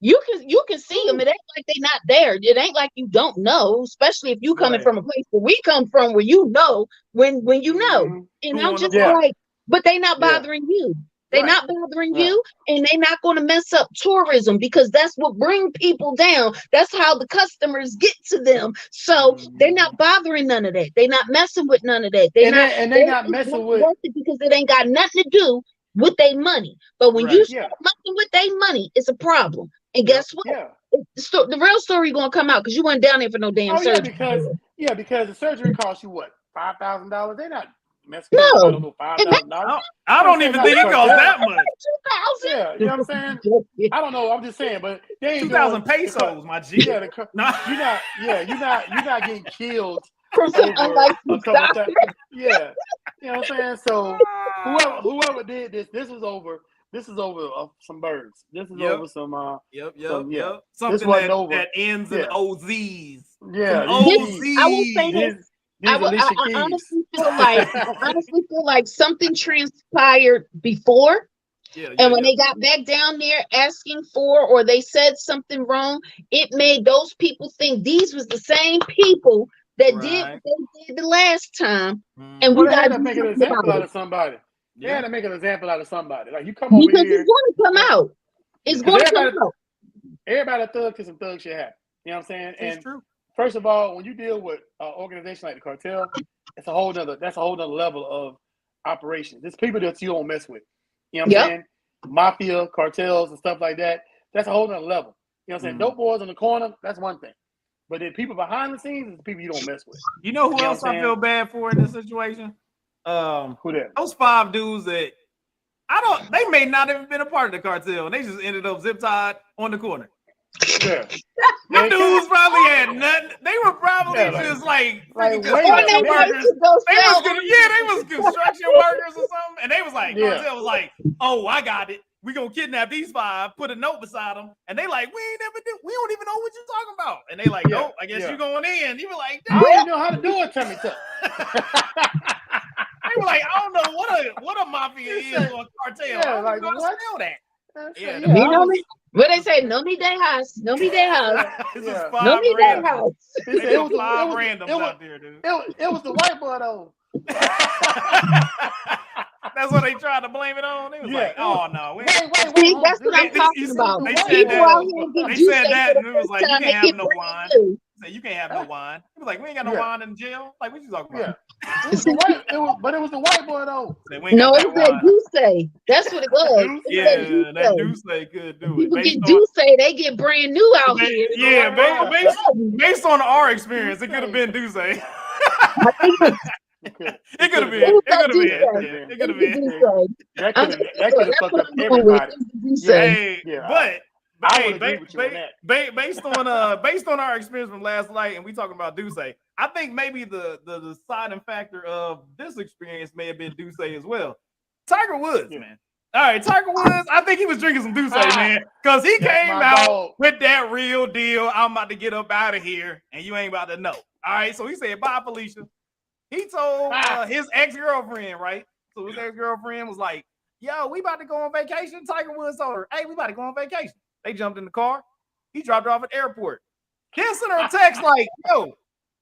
You can see them. It ain't like they not there. It ain't like you don't know, especially if you coming from a place where we come from, where when you know. And I'm just like. But they not bothering you. They not bothering you, and they not going to mess up tourism, because that's what bring people down. That's how the customers get to them. So they're not bothering none of that. They not messing with none of that. They not messing with it, because it ain't got nothing to do with their money. But when you start messing with their money, it's a problem. And guess what? The real story gonna come out, because you went down there for no damn surgery. Because the surgery costs you what, $5,000? They're not. Mexico, no, $5,000. I don't even think it costs that much. Yeah, you know what I'm saying? I don't know. I'm just saying, but they ain't 2,000 pesos, my G. Yeah, you're not getting killed over a couple times. Yeah, you know what I'm saying? So whoever did this was over. This is over some birds. This is over some. Something that ends in OZs. Yeah, OZs. I will say this. I honestly feel like something transpired before, and when they got back down there asking for, or they said something wrong, it made those people think these was the same people that did what they did the last time. And we got to make an example out of somebody. They had to make an example out of somebody. Like, you come over here, because it's going to come out. It's going to come out. Everybody thug to some thug shit happen. You know what I'm saying? It's true. First of all, when you deal with an organization like the cartel, that's a whole nother level of operation. There's people that you don't mess with. You know what I'm saying? Mafia, cartels, and stuff like that. That's a whole nother level. You know what I'm saying? Dope boys in the corner, that's one thing. But the people behind the scenes is the people you don't mess with. You know who else I feel bad for in this situation? Who that? Those 5 dudes that they may not have been a part of the cartel, and they just ended up zip tied on the corner. Yeah. Them dudes probably had nothing. They were probably just like construction workers. They was construction workers or something. And they was like, cartel was like, oh, I got it. We gonna kidnap these 5, put a note beside them, and they like, we don't even know what you're talking about. And they like, nope, I guess you going in. You were like, I don't even know how to do it, Tommy. They were like, I don't know what a mafia is or a cartel. Yeah, like, what? Spell that. Yeah, you know me. What they say? No me day house. No me day house. No me day house. It was 5 randoms out there, dude. It was the white boy though. That's what they tried to blame it on. They was like, "Oh no, wait, see, that's what I'm talking about." They said that, and it was like, "You can't have no wine." You can't have no wine. He was like, "We ain't got no wine in jail." Like, what you talking about? It was the white boy though. No, it said Douce. That's what it was. That Douce could do it. People get Douce, they get brand new out here. Yeah, based on our experience, it could have been Douce. It could have been. It could have been. That could have fucked up everybody. Based on our experience from last night, and we talking about Douce, I think maybe the deciding factor of this experience may have been Douce as well. Tiger Woods, man. All right, Tiger Woods. I think he was drinking some Douce, man, because he came out with that real deal. I'm about to get up out of here, and you ain't about to know. All right, so he said, "Bye, Felicia." He told his ex-girlfriend, right? So his ex-girlfriend was like, "Yo, we about to go on vacation." Tiger Woods told her, "Hey, we about to go on vacation." They jumped in the car. He dropped her off at the airport. Then sent her a text like, "Yo,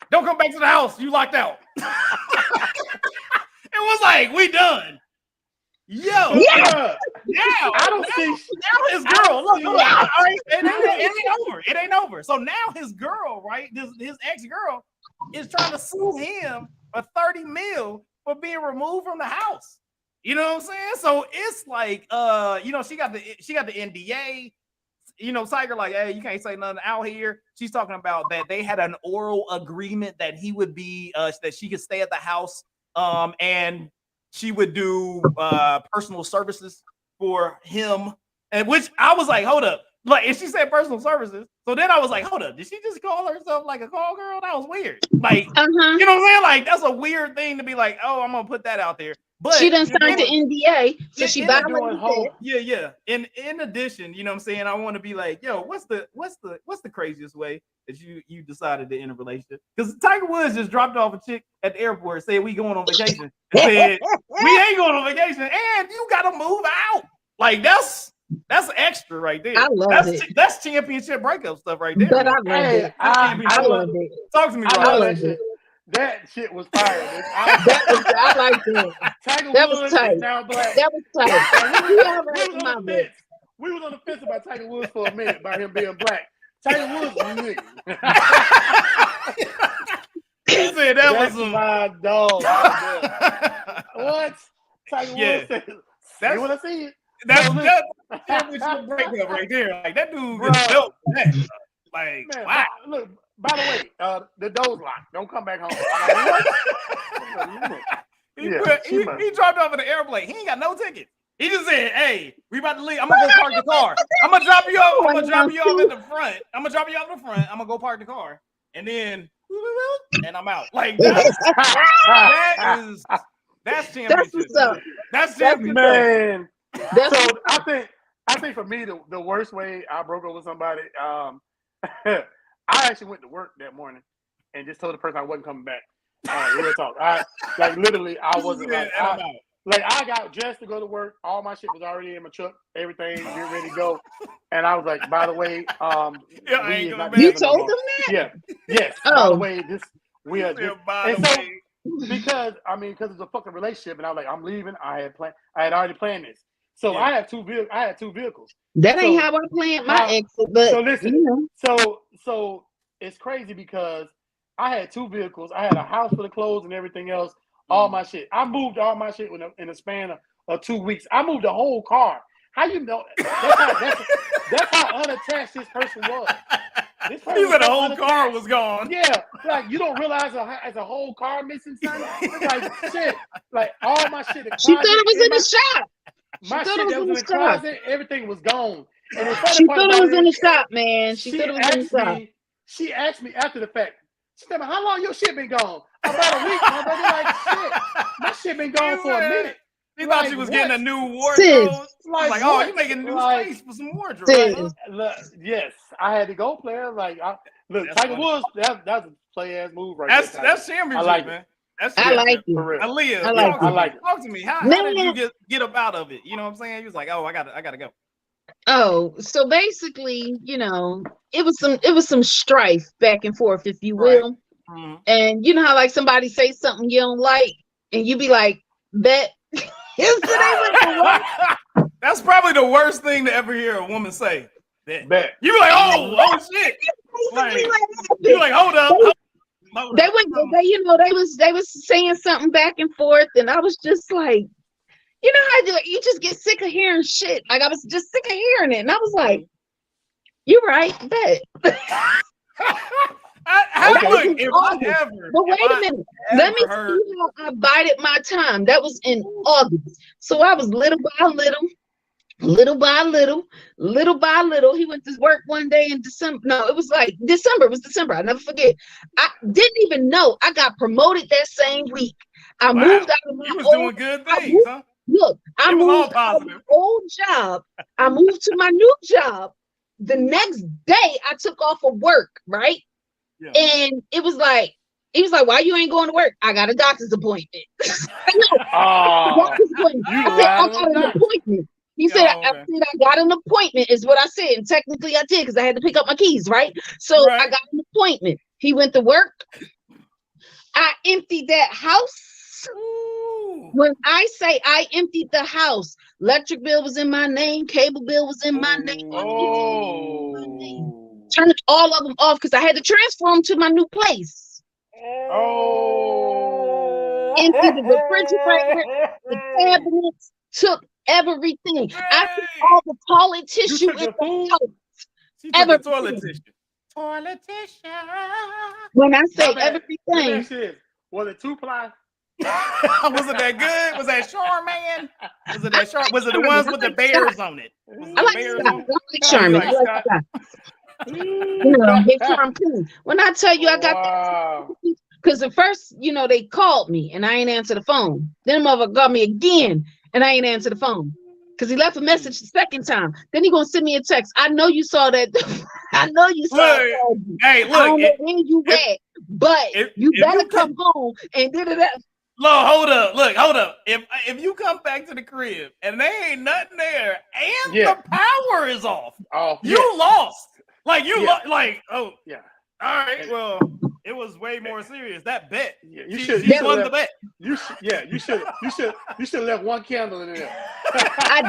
don't come back to the house. You locked out." It was like, "We done." Yo, I don't see. Now his girl, look, all right, it ain't over. So now his girl, right? His ex-girl is trying to sue him for $30 million for being removed from the house. You know what I'm saying? So it's like, she got the NDA. Tiger like, "Hey, you can't say nothing out here." She's talking about that they had an oral agreement that he would be, that she could stay at the house, and she would do personal services for him. And which I was like, hold up. Like, if she said personal services, so then I was like, hold up, did she just call herself like a call girl? That was weird. Like, you know what I'm saying? Like, that's a weird thing to be like, oh, I'm gonna put that out there. But she done signed the NDA, so she violated it. Yeah. And in addition, you know what I'm saying, I want to be like, yo, what's the craziest way that you decided to end a relationship? Because Tiger Woods just dropped off a chick at the airport, said we going on vacation, and said we ain't going on vacation, and you gotta move out. Like, that's extra right there. I love it. That's championship breakup stuff right there. But I love it. Talk to me, Rob. That shit was fire. I like that. Tiger Woods tight. is now black. That was tight. We was on the fence about Tiger Woods for a minute about him being black. Tiger Woods was nigga. He said that's my dog. What? Tiger Woods said, "You want to see it?" That's championship breakup right there. Like, that dude is dope. Like, man, wow. Look, by the way, the door's locked. Don't come back home. Like, he dropped off in the airplane. He ain't got no ticket. He just said, "Hey, we about to leave. I'm gonna go park the car. I'm gonna drop you off. I'm gonna drop you off at the front. I'm gonna drop you off in the front. I'm gonna go park the car, and then and I'm out." Like, that's championship. That's what's up. That's championship, man. So I think for me the worst way I broke up with somebody, I actually went to work that morning and just told the person I wasn't coming back. Real talk. I wasn't I got dressed to go to work. All my shit was already in my truck. Everything, get ready to go. And I was like, by the way, you told them that? Yeah. Yes. Oh. By the way, we are just, and so because it's a fucking relationship, and I was like, I'm leaving. I had already planned this. So I had two vehicles. That ain't how I planned my exit. But so listen, so it's crazy because I had two vehicles. I had a house for the clothes and everything else. All my shit. I moved all my shit in a span of 2 weeks. I moved the whole car. How you know? That's how unattached this person was. He said the whole car was gone. Yeah, like you don't realize as a whole car missing something. It's like shit. Like all my shit. She thought it was in the shop. My shit that was in the closet, everything was gone. And she thought it was in the shop, man. She thought it was in the shop. She asked me after the fact. She said, "How long your shit been gone?" About a week, my brother. Like shit, my shit been gone for a minute. She thought she was getting a new wardrobe. Like, oh, you making a new space for some wardrobe. Yes, I had to go, player. Like, Tiger Woods, that's a play ass move right there. That's championship, man. I like it. Aaliyah, talk to me. How did you get up out of it? You know what I'm saying? He was like, "Oh, I gotta go." Oh, so basically, it was some strife back and forth, if you will. Right. And you know how like somebody say something you don't like, and you be like, bet. That's probably the worst thing to ever hear a woman say. Bet. You be like, oh shit. You like, hold up. They was saying something back and forth, and I was just like, you know how I do it. You just get sick of hearing shit. Like I was just sick of hearing it, and I was like, "You're right, bet." But wait a minute. Let me see how I bided my time. That was in August, so I was little by little. He went to work one day in December. No, it was like December. It was December. I'll never forget. I didn't even know I got promoted that same week. I moved out of my doing good things, huh? Look, I moved out of my old job. I moved to my new job. The next day, I took off of work, right? Yeah. And he was like, why you ain't going to work? I got a doctor's appointment. I got an appointment. He said, I got an appointment, is what I said. And technically I did because I had to pick up my keys, right? So I got an appointment. He went to work. I emptied that house. When I say I emptied the house, electric bill was in my name, cable bill was in my name. Turned all of them off because I had to transfer them to my new place. Emptied the refrigerator, the cabinets, took everything. I took all the toilet tissue in the house. Toilet tissue. When I say everything. Was it 2-ply? Was it that good? Was that Charmin? Was it the ones with the bears on it? I like Charmin. Charm too. When I tell you I got that, because at first, they called me and I ain't answer the phone. Then mother called me again and I ain't answer the phone because he left a message the second time. Then he gonna send me a text. I know you saw that. I know you saw that. Hey, look. I don't know where you at, but you better come home and did it. Look, hold up. If you come back to the crib and there ain't nothing there and the power is off, you lost. Like you all right, well, it was way more serious. That bet. Yeah, she won the bet. You should have left one candle in there. I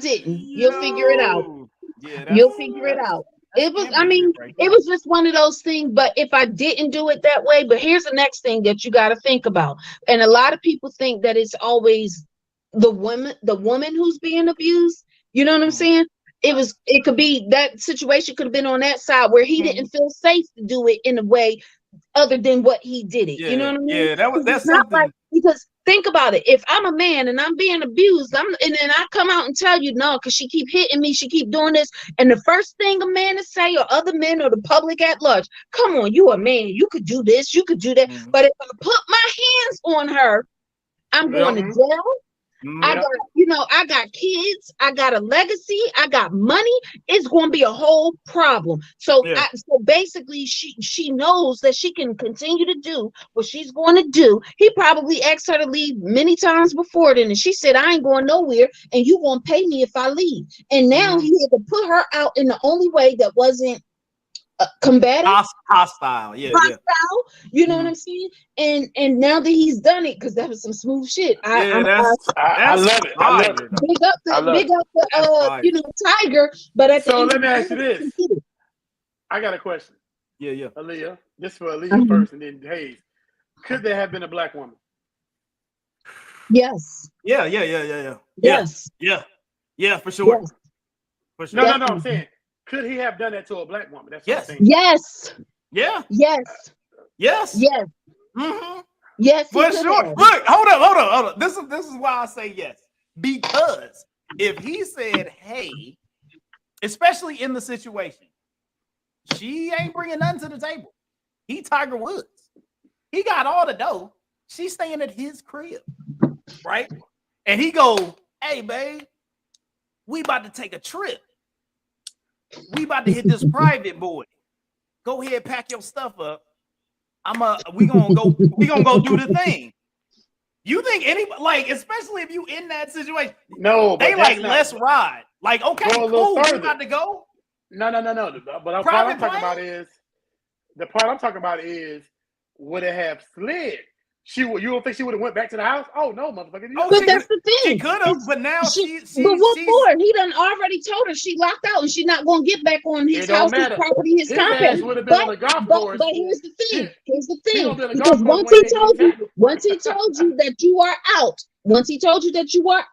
didn't. You'll figure it out. Yeah, you'll figure it out. It was just one of those things, but if I didn't do it that way, but here's the next thing that you got to think about. And a lot of people think that it's always the woman who's being abused. You know what I'm saying? It could be that situation could have been on that side where he didn't feel safe to do it in a way other than what he did it. You know what I mean? Yeah, that's something. Because think about it. If I'm a man and I'm being abused, and then I come out and tell you no, because she keep hitting me, she keep doing this, and the first thing a man to say, or other men, or the public at large, come on, you a man, you could do this, you could do that. But if I put my hands on her, I'm going to jail. I got kids, I got a legacy, I got money. It's going to be a whole problem. So basically she knows that she can continue to do what she's going to do. He probably asked her to leave many times before then, and she said, I ain't going nowhere, and you going to pay me if I leave. And now he had to put her out in the only way that wasn't combative, hostile, you know what I'm saying? And now that he's done it, because that was some smooth shit. I love it. Big up the Tiger. But at so let me ask you this. I got a question. Yeah. Aaliyah, this for Aaliyah first, and then Hayes. Could there have been a black woman? Yes. Yeah. Yes. Yeah, for sure. Yes. For sure. No. I'm saying, could he have done that to a black woman? That's what I'm saying. Yes. Yeah. Yes. Mm-hmm. Yes. For sure. Look, hold up. This is why I say yes. Because if he said, hey, especially in the situation, she ain't bringing nothing to the table. He Tiger Woods. He got all the dough. She's staying at his crib, right? And he go, hey, babe, we about to take a trip. We about to hit this private boy. Go ahead, pack your stuff up. We gonna go do the thing. You think anybody, like, especially if you in that situation? No, they like let's ride. Like, okay, cool, you about to go? No. But the part I'm talking about is would it have slid? You don't think she would have went back to the house? Oh no, motherfucker! But that's the thing. She could have, but now she's. But what for? He done already told her she locked out, and she's not going to get back on his house, his property, his contract. But here's the thing. Because once he told you that you are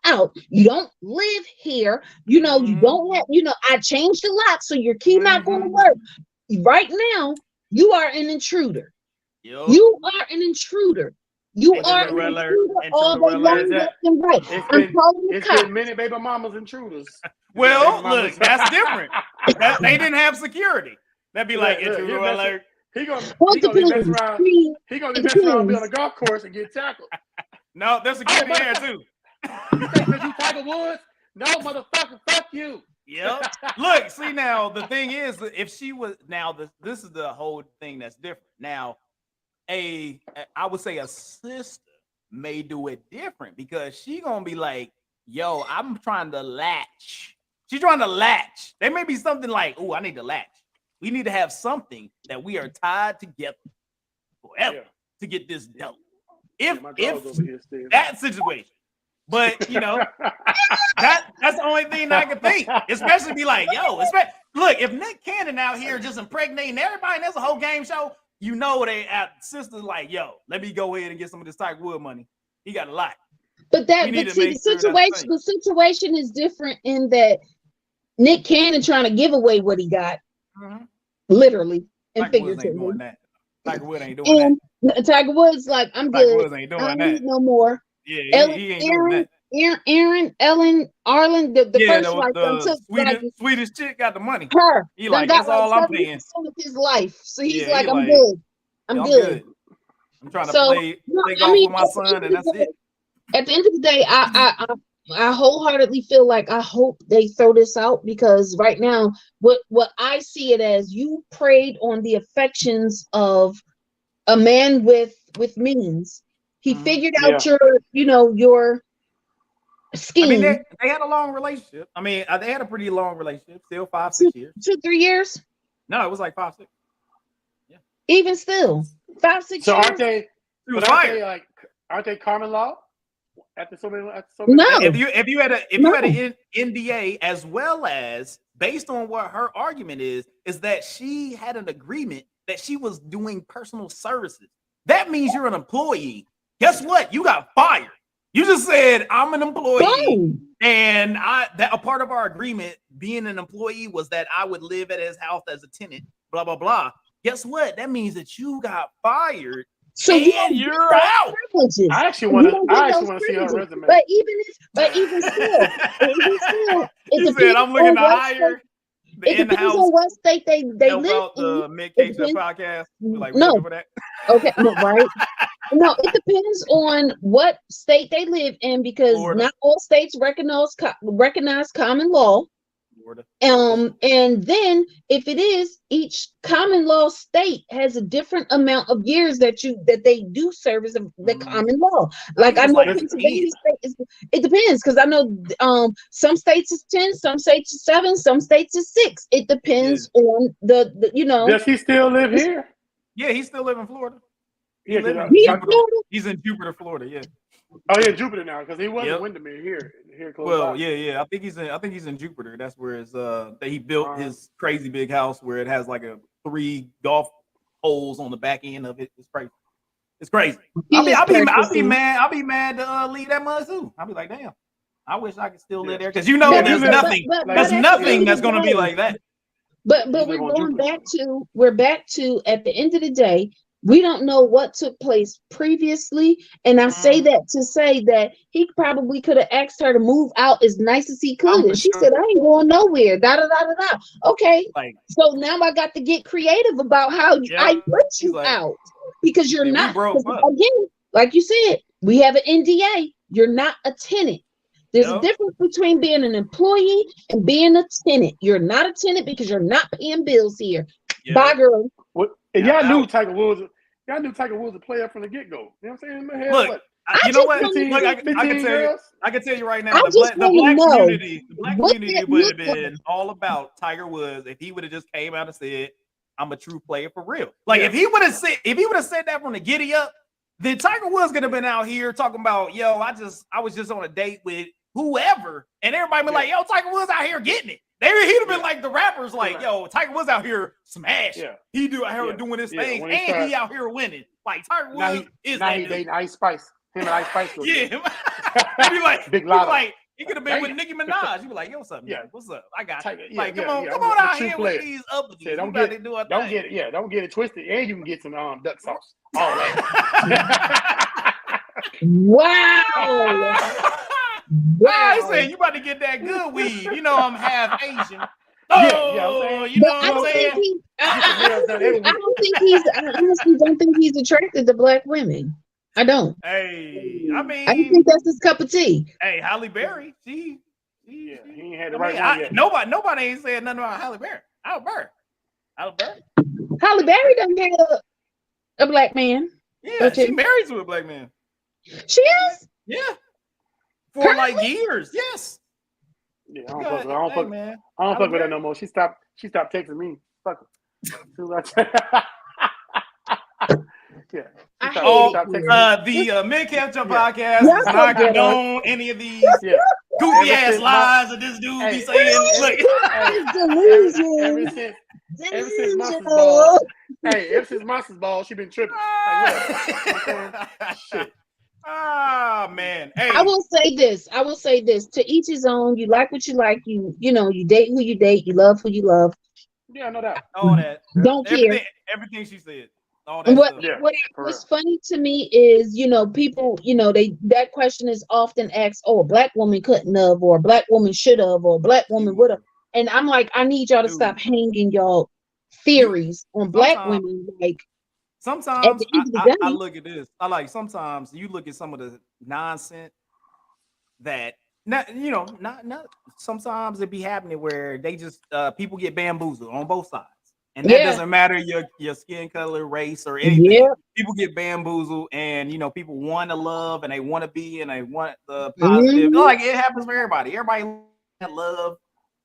out, you don't live here. You know, you don't have. You know, I changed the lock, so your key not going to work. Right now, you are an intruder. Yo. You are an intruder. You are an intruder all day long, left and right. I'm calling the cops. It's been many baby mamas intruders. Well, look, that's different. They didn't have security. That'd be like intruder alert. He gonna be messing around. He gonna be messing around on a golf course and get tackled. No, there's security there too. You think because you Tiger Woods? No, motherfucker, fuck you. Yep. Look, see now the thing is, if she was this is the whole thing that's different. Now, I would say a sister may do it different because she gonna be like, yo, I'm trying to latch. She's trying to latch. There may be something like, oh, I need to latch. We need to have something that we are tied together forever to get this done. If that situation. But you know, that's the only thing I can think. Especially be like, yo, look, if Nick Cannon out here just impregnating everybody and there's a whole game show, you know they at sisters like, yo, let me go ahead and get some of this Tiger Wood money. He got a lot. But the situation is different in that Nick Cannon trying to give away what he got, literally and figuratively. Tiger Wood ain't doing that. Tiger Woods like, I'm Tiger good. Woods ain't doing I don't that. need no more. Yeah, he ain't doing that. Ellen, Arlen, the first wife, the Swedish chick got the money. Her, he like, that's all I'm paying. Of his life, so he's like, I'm good. I'm good. I'm trying to play golf with my son, and that's it. At the end of the day, I wholeheartedly feel like I hope they throw this out because right now, what I see it as, you preyed on the affections of a man with means. He figured out your scheme. I mean, they had a long relationship. I mean, they had a pretty long relationship, still 5-6 years. 2-3 years? No, it was like 5-6. Yeah. Even still, 5-6 years. So aren't they common law? After so many no. If you had an NDA, as well as based on what her argument is that she had an agreement that she was doing personal services. That means you're an employee. Guess what? You got fired. You just said I'm an employee, and a part of our agreement being an employee was that I would live at his house as a tenant. Blah blah blah. Guess what? That means that you got fired. So you're out. I actually want to see her resume. But even still, it said I'm looking to hire. It depends on what state they live in. The Mint Ketchup Podcast. Like, no. That. Okay, no, right? No, it depends on what state they live in because Florida. Not all states recognize common law. Florida. And then if it is, each common law state has a different amount of years that they do service of the common law. Like I know Pennsylvania state it depends because I know some states is 10, some states is 7, some states is 6. It depends on the Does he still live here? Yeah, he still live in Florida. He's in Jupiter, Florida. Yeah. Oh yeah, Jupiter now because he wasn't Windermere here close by. Yeah. I think he's in Jupiter. That's where that he built his crazy big house where it has like 3 golf holes on the back end of it. It's crazy. It's crazy. I'll be mad to leave that mud too. I'll be like, damn. I wish I could still live there because there's nothing. There's nothing that's gonna be like that. But we're back to at the end of the day. We don't know what took place previously. And I say that to say that he probably could have asked her to move out as nice as he could. And she said, I ain't going nowhere. Okay. So now I got to get creative about how I put you out because you're not. Again, like you said, we have an NDA. You're not a tenant. There's a difference between being an employee and being a tenant. You're not a tenant because you're not paying bills here. Bye, girl. And y'all knew Tiger Woods would play up from the get-go. You know what I'm saying? Look, You know what? Look, I can tell you right now, the black community would have been all about Tiger Woods if he would have just came out and said, "I'm a true player for real." Like if he would have said that from the giddy up, then Tiger Woods could have been out here talking about, "Yo, I was just on a date with whoever," and everybody be like, "Yo, Tiger Woods out here getting it." He'd have been like the rappers, like, "Yo, Tiger Woods out here smashing. He out here doing his thing, and he out here winning." Like Tiger Woods is now he dating Ice Spice. Him and Ice Spice. He'd be like, Big Lotto. Like, he could have been with Nicki Minaj. He'd be like, "Yo, what's up? Yeah, what's up? I got you." Like, come on out here with these uppers. Don't get it twisted, and you can get some duck sauce. All that. Wow. I saying you about to get that good weed. You know I'm half Asian. Oh, you know what I'm saying? I honestly don't think he's attracted to black women. I don't. Hey, I mean, I don't think that's his cup of tea. Hey, Halle Berry, he ain't had the right one yet. Nobody ain't saying nothing about Halle Berry. Halle Berry doesn't have a black man. Yeah, she married to a black man. She is? Yeah. For like years, yes. Yeah, I don't fuck with her no more. She stopped texting me. Fuck her. The Mint Ketchup Podcast does not condone any of these goofy ass lies that this dude be saying. Ever since Monsters Ball, ever since Monsters Ball, she been tripping. Shit. Ah, man. Hey. I will say this. To each his own. You like what you like. You date who you date. You love who you love. Yeah, I know that. All that. Don't care. Everything she said. All that What's funny to me is, people, that question is often asked, "Oh, a black woman couldn't have, or a black woman should have, or a black woman would have." And I'm like, I need y'all to stop hanging y'all theories on black women. Like, sometimes I look at this. Sometimes you look at some of the nonsense that not sometimes it be happening where they just people get bamboozled on both sides. And that doesn't matter your skin color, race, or anything. Yeah. People get bamboozled, and people want to love, and they want to be, and they want the positive. Mm-hmm. Like it happens for everybody. Everybody love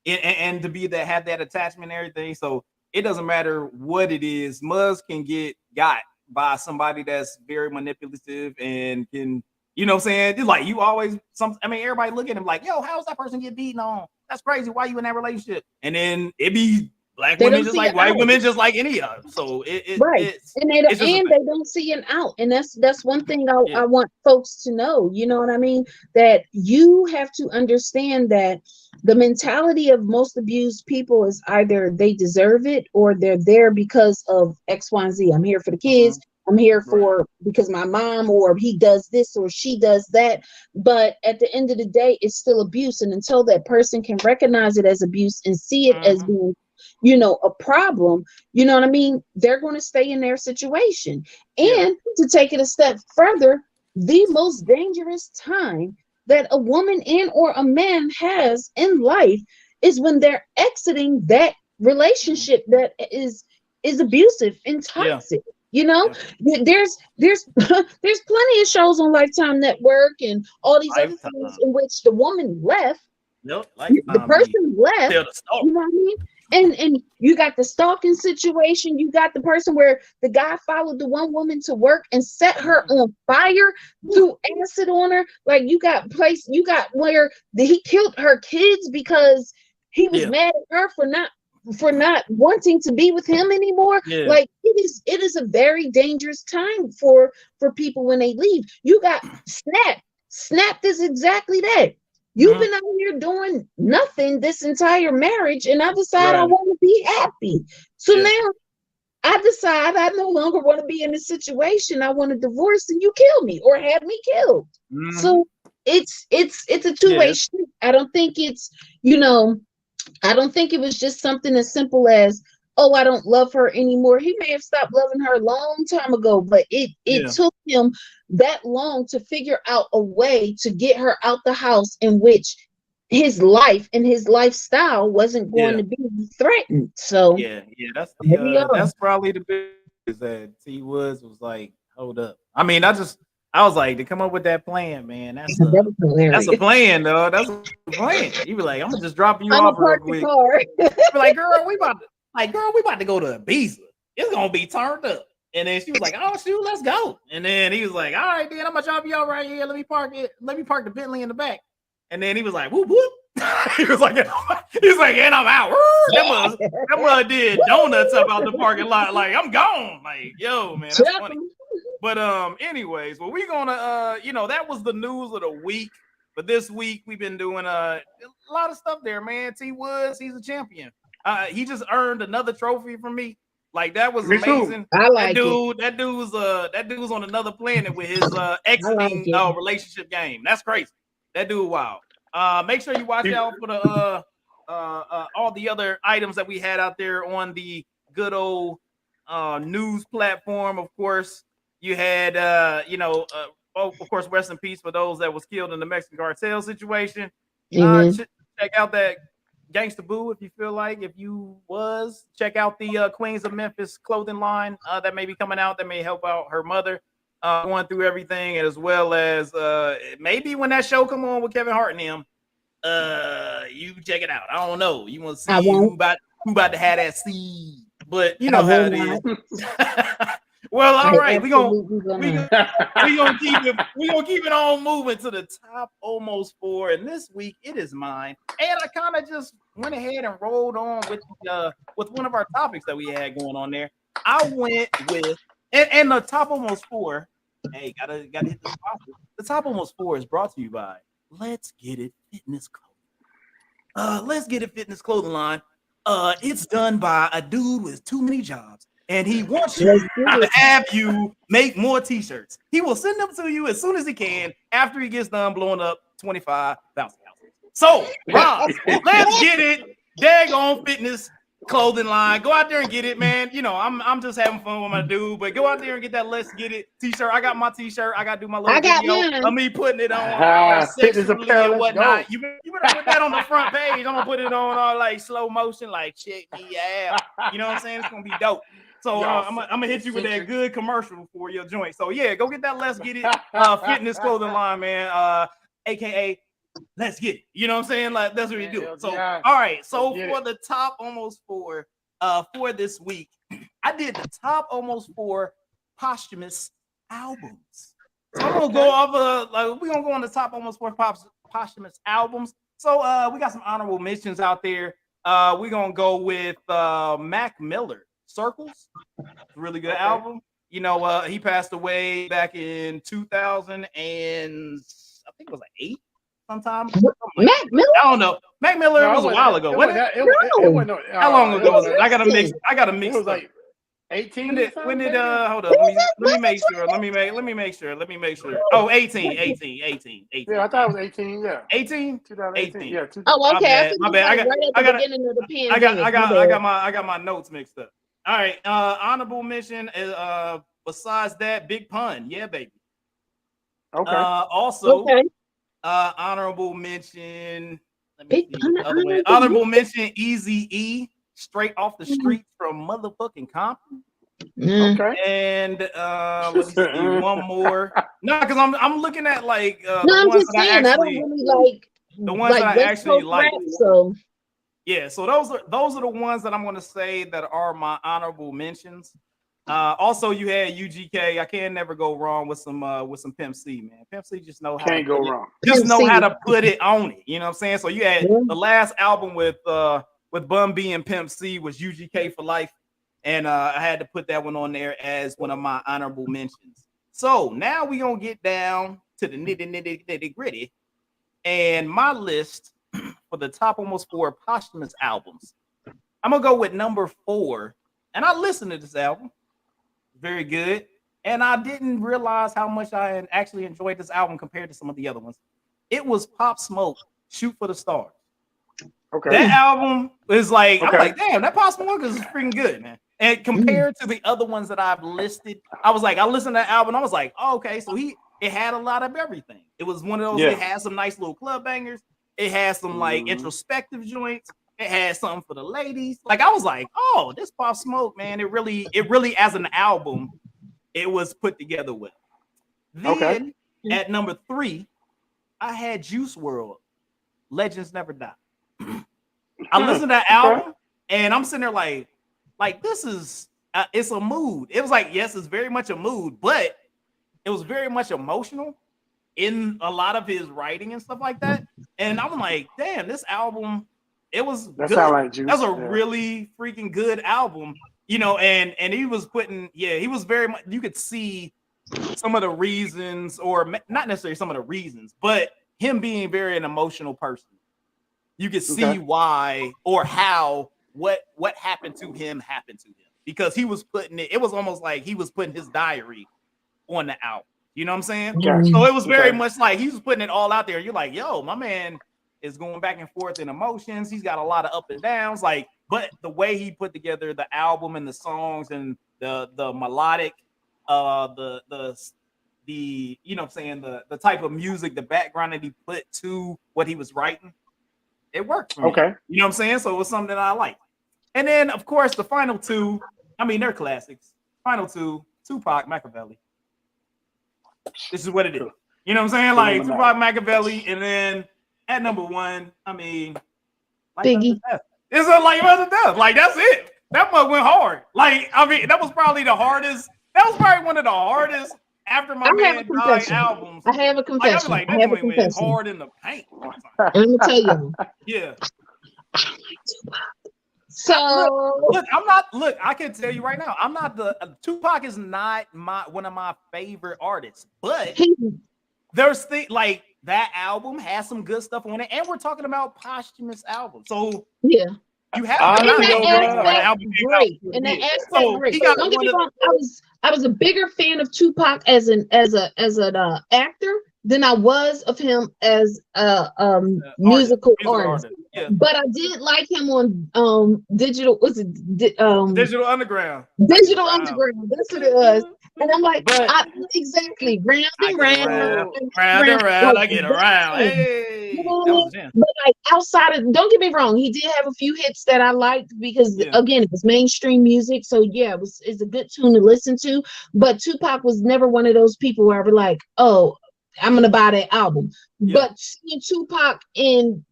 and to be that, have that attachment and everything. So it doesn't matter what it is. Muzz can get got by somebody that's very manipulative and can, what I'm saying? It's like you always everybody look at him like, "Yo, how's that person get beaten on? That's crazy. Why you in that relationship?" And then it be black women just like white women, just like any of them. So they don't see an out, and that's one thing I want folks to know. You know what I mean? That you have to understand that the mentality of most abused people is either they deserve it or they're there because of X, Y, and Z. I'm here for the kids. I'm here for because my mom, or he does this or she does that. But at the end of the day, it's still abuse, and until that person can recognize it as abuse and see it as being a problem, you know what I mean? They're going to stay in their situation. And to take it a step further, the most dangerous time that a woman and or a man has in life is when they're exiting that relationship that is abusive and toxic. There's plenty of shows on Lifetime Network and all these other things in which the woman left. The person left. You know what I mean? And you got the stalking situation. You got the person where the guy followed the one woman to work and set her on fire, threw acid on her. Like you got where he killed her kids because he was mad at her for not wanting to be with him anymore. Like it is a very dangerous time for people when they leave. You got Snap is exactly that. You've been out here doing nothing this entire marriage, and I decide I want to be happy. So now I decide I no longer want to be in this situation. I want a divorce, and you kill me or have me killed. So it's a two-way street. I don't think it's, I don't think it was just something as simple as, "Oh, I don't love her anymore." He may have stopped loving her a long time ago, but it took him that long to figure out a way to get her out the house in which his life and his lifestyle wasn't going to be threatened. So that's probably the biggest that T Woods was like, hold up. I mean, I just I was like, to come up with that plan, man. That's a plan, though. That's a plan. You be like, I'm gonna just drop you off real quick. Be like, girl, we about to go to Ibiza. It's gonna be turned up. And then she was like, oh shoot, let's go. And then he was like, all right, then I'm gonna drop you off right here. Let me park the Bentley in the back. And then he was like, whoop whoop. He was like, and I'm out. That mother did donuts about the parking lot. Like, I'm gone. Like, yo, man, that's funny. But anyways, well, we're gonna that was the news of the week. But this week we've been doing a lot of stuff there, man. T Woods, he's a champion. He just earned another trophy from me. Like, that was amazing. I like that dude's on another planet with his exiting relationship game. That's crazy. That dude wild. Make sure you watch out for the all the other items that we had out there on the good old news platform. Of course, you had of course, rest in peace for those that was killed in the Mexican cartel situation. Check out that Gangsta Boo if you feel like. If you was, check out the Queens of Memphis clothing line that may be coming out that may help out her mother going through everything, as well as maybe when that show come on with Kevin Hart and him, you check it out. I don't know. You want to see who about to have that seed, but you know how it is. Well, all right, we gonna keep it on moving to the top almost 4, and this week it is mine. And I kind of just went ahead and rolled on with one of our topics that we had going on there. I went with and the top almost 4. Hey, gotta hit the sponsor. The top almost 4 is brought to you by Let's Get It Fitness Clothing. Let's Get It Fitness Clothing line. It's done by a dude with too many jobs. And he wants you to have you make more t-shirts. He will send them to you as soon as he can after he gets done blowing up 25,000 houses. So, Rob, let's get it. Daggone fitness clothing line. Go out there and get it, man. You know, I'm just having fun with my dude, but go out there and get that Let's Get It t-shirt. I got my t-shirt. I got to do my little video of me putting it on sexually and whatnot. You better put that on the front page. I'm going to put it on all like slow motion, like check me out. You know what I'm saying? It's going to be dope. So I'm gonna hit you with that good commercial for your joint. So yeah, go get that Let's Get It fitness clothing line, man. AKA Let's Get It. You know what I'm saying? Like, that's what we do. So all right. So for the top almost 4 for this week, I did the top almost 4 posthumous albums. So I'm gonna go over we're gonna go on the top almost 4 posthumous albums. So we got some honorable mentions out there. We're gonna go with Mac Miller. Circles, really good album. You know, he passed away back in 2000 and I think it was like 8 sometime. Mac Miller? I don't know. Mac Miller was a while ago. How long ago was it? I gotta mix. It was like 18. When did hold up? Let me make sure. Let me make sure. Oh, 18. Yeah, I thought it was 18. Yeah. 18? 2018. Yeah. Oh, okay. My bad. I got my notes mixed up. All right. Honorable mention is besides that, Big Pun. Yeah, baby. Okay. Also, honorable mention. Honorable mention, Eazy-E, straight off the street from motherfucking Compton. Okay. And let's see, one more. No, because I'm looking at like I'm just saying I don't really like the ones that I actually like. So yeah, so those are the ones that I'm going to say that are my honorable mentions. Also, you had UGK. I can never go wrong with some Pimp C, man. Pimp C just know how to put it on it. You know what I'm saying? So you had the last album with Bun B and Pimp C was UGK for life, and I had to put that one on there as one of my honorable mentions. So now we gonna get down to the nitty gritty, and my list for the top almost 4 posthumous albums. I'm gonna go with number 4, and I listened to this album. Very good. And I didn't realize how much I actually enjoyed this album compared to some of the other ones. It was Pop Smoke, Shoot for the Stars. Okay. That album is like, I'm like, damn, that Pop Smoke is freaking good, man. And compared to the other ones that I've listed, I was like, I listened to that album, I was like, oh, okay, so it had a lot of everything. It was one of those, it had some nice little club bangers. It had some like introspective joints. It had something for the ladies. Like, I was like, oh, this Pop Smoke, man, it really as an album, it was put together well. Then at number 3, I had Juice WRLD, Legends Never Die. I listened to that album and I'm sitting there like this is it's a mood. It was like, yes, it's very much a mood, but it was very much emotional in a lot of his writing and stuff like that. And I'm like, damn, this album, it was that good. Sound like Juice. That's a really freaking good album, you know. And he was putting, he was very much. You could see some of the reasons, or not necessarily some of the reasons, but him being very an emotional person. You could see why or how what happened to him because he was putting it. It was almost like he was putting his diary on the album. You know what I'm saying? So it was very much like he was putting it all out there. You're like, yo, my man is going back and forth in emotions. He's got a lot of up and downs. Like, but the way he put together the album and the songs and the melodic, the you know what I'm saying, the type of music, the background that he put to what he was writing, it worked for me. You know what I'm saying? So it was something that I liked. And then of course the final 2, I mean, they're classics. Final 2, Tupac, Machiavelli. This is what it is. You know what I'm saying? Like Tupac, Machiavelli, and then at number 1, I mean, Biggie. It's a Life After Death. Like, that's it. That one went hard. Like, I mean, that was probably the hardest. That was probably one of the hardest after my man died albums. I have a confession. Like, I went hard in the paint. Let me tell you. Yeah. So look, I can tell you right now, I'm not Tupac is not one of my favorite artists, but there's like that album has some good stuff on it, and we're talking about posthumous albums. So yeah, you have great. And that aspect great. Don't get me wrong, I was a bigger fan of Tupac as an actor than I was of him as a musical artist. Yeah. But I did like him on digital. What's it? Digital Underground. Digital Underground. That's what it was. And I'm like, exactly. Round and round. I get around. Hey. You know, but like outside of, don't get me wrong, he did have a few hits that I liked because again, it was mainstream music. So yeah, it's a good tune to listen to. But Tupac was never one of those people where I was like, oh, I'm gonna buy that album. But seeing Tupac in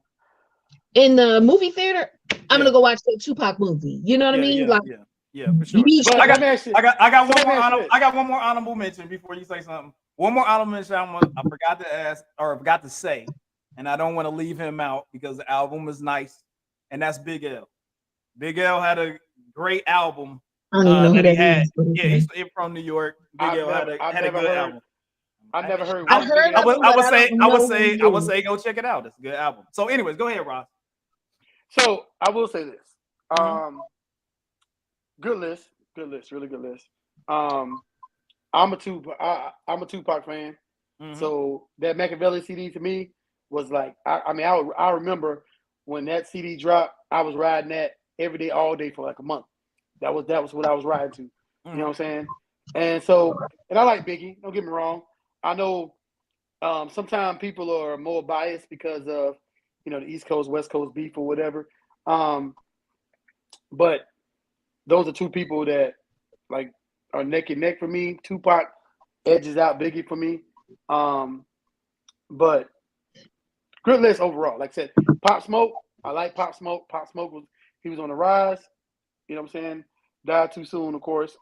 the movie theater, I'm gonna go watch that Tupac movie. You know what I mean? Yeah, for sure. I got one more honorable mention before you say something. One more honorable mention I forgot to ask or forgot to say, and I don't want to leave him out because the album is nice, and that's Big L. Big L had a great album that he had. Yeah, he's from New York. Big L had a good album. I never heard. I would say go check it out. It's a good album. So, anyways, go ahead, Ross. So I will say this. Good list, really good list. I'm a Tupac fan. So that Machiavelli CD to me was like, I remember when that CD dropped, I was riding that every day, all day for like a month. That was what I was riding to. You know what I'm saying? And so, and I like Biggie. Don't get me wrong. I know sometimes people are more biased because of, you know, the East Coast, West Coast beef or whatever. But those are two people that like are neck and neck for me. Tupac edges out Biggie for me. But good list overall. Like I said, Pop Smoke. I like Pop Smoke. Pop Smoke he was on the rise. You know what I'm saying? Died too soon, of course.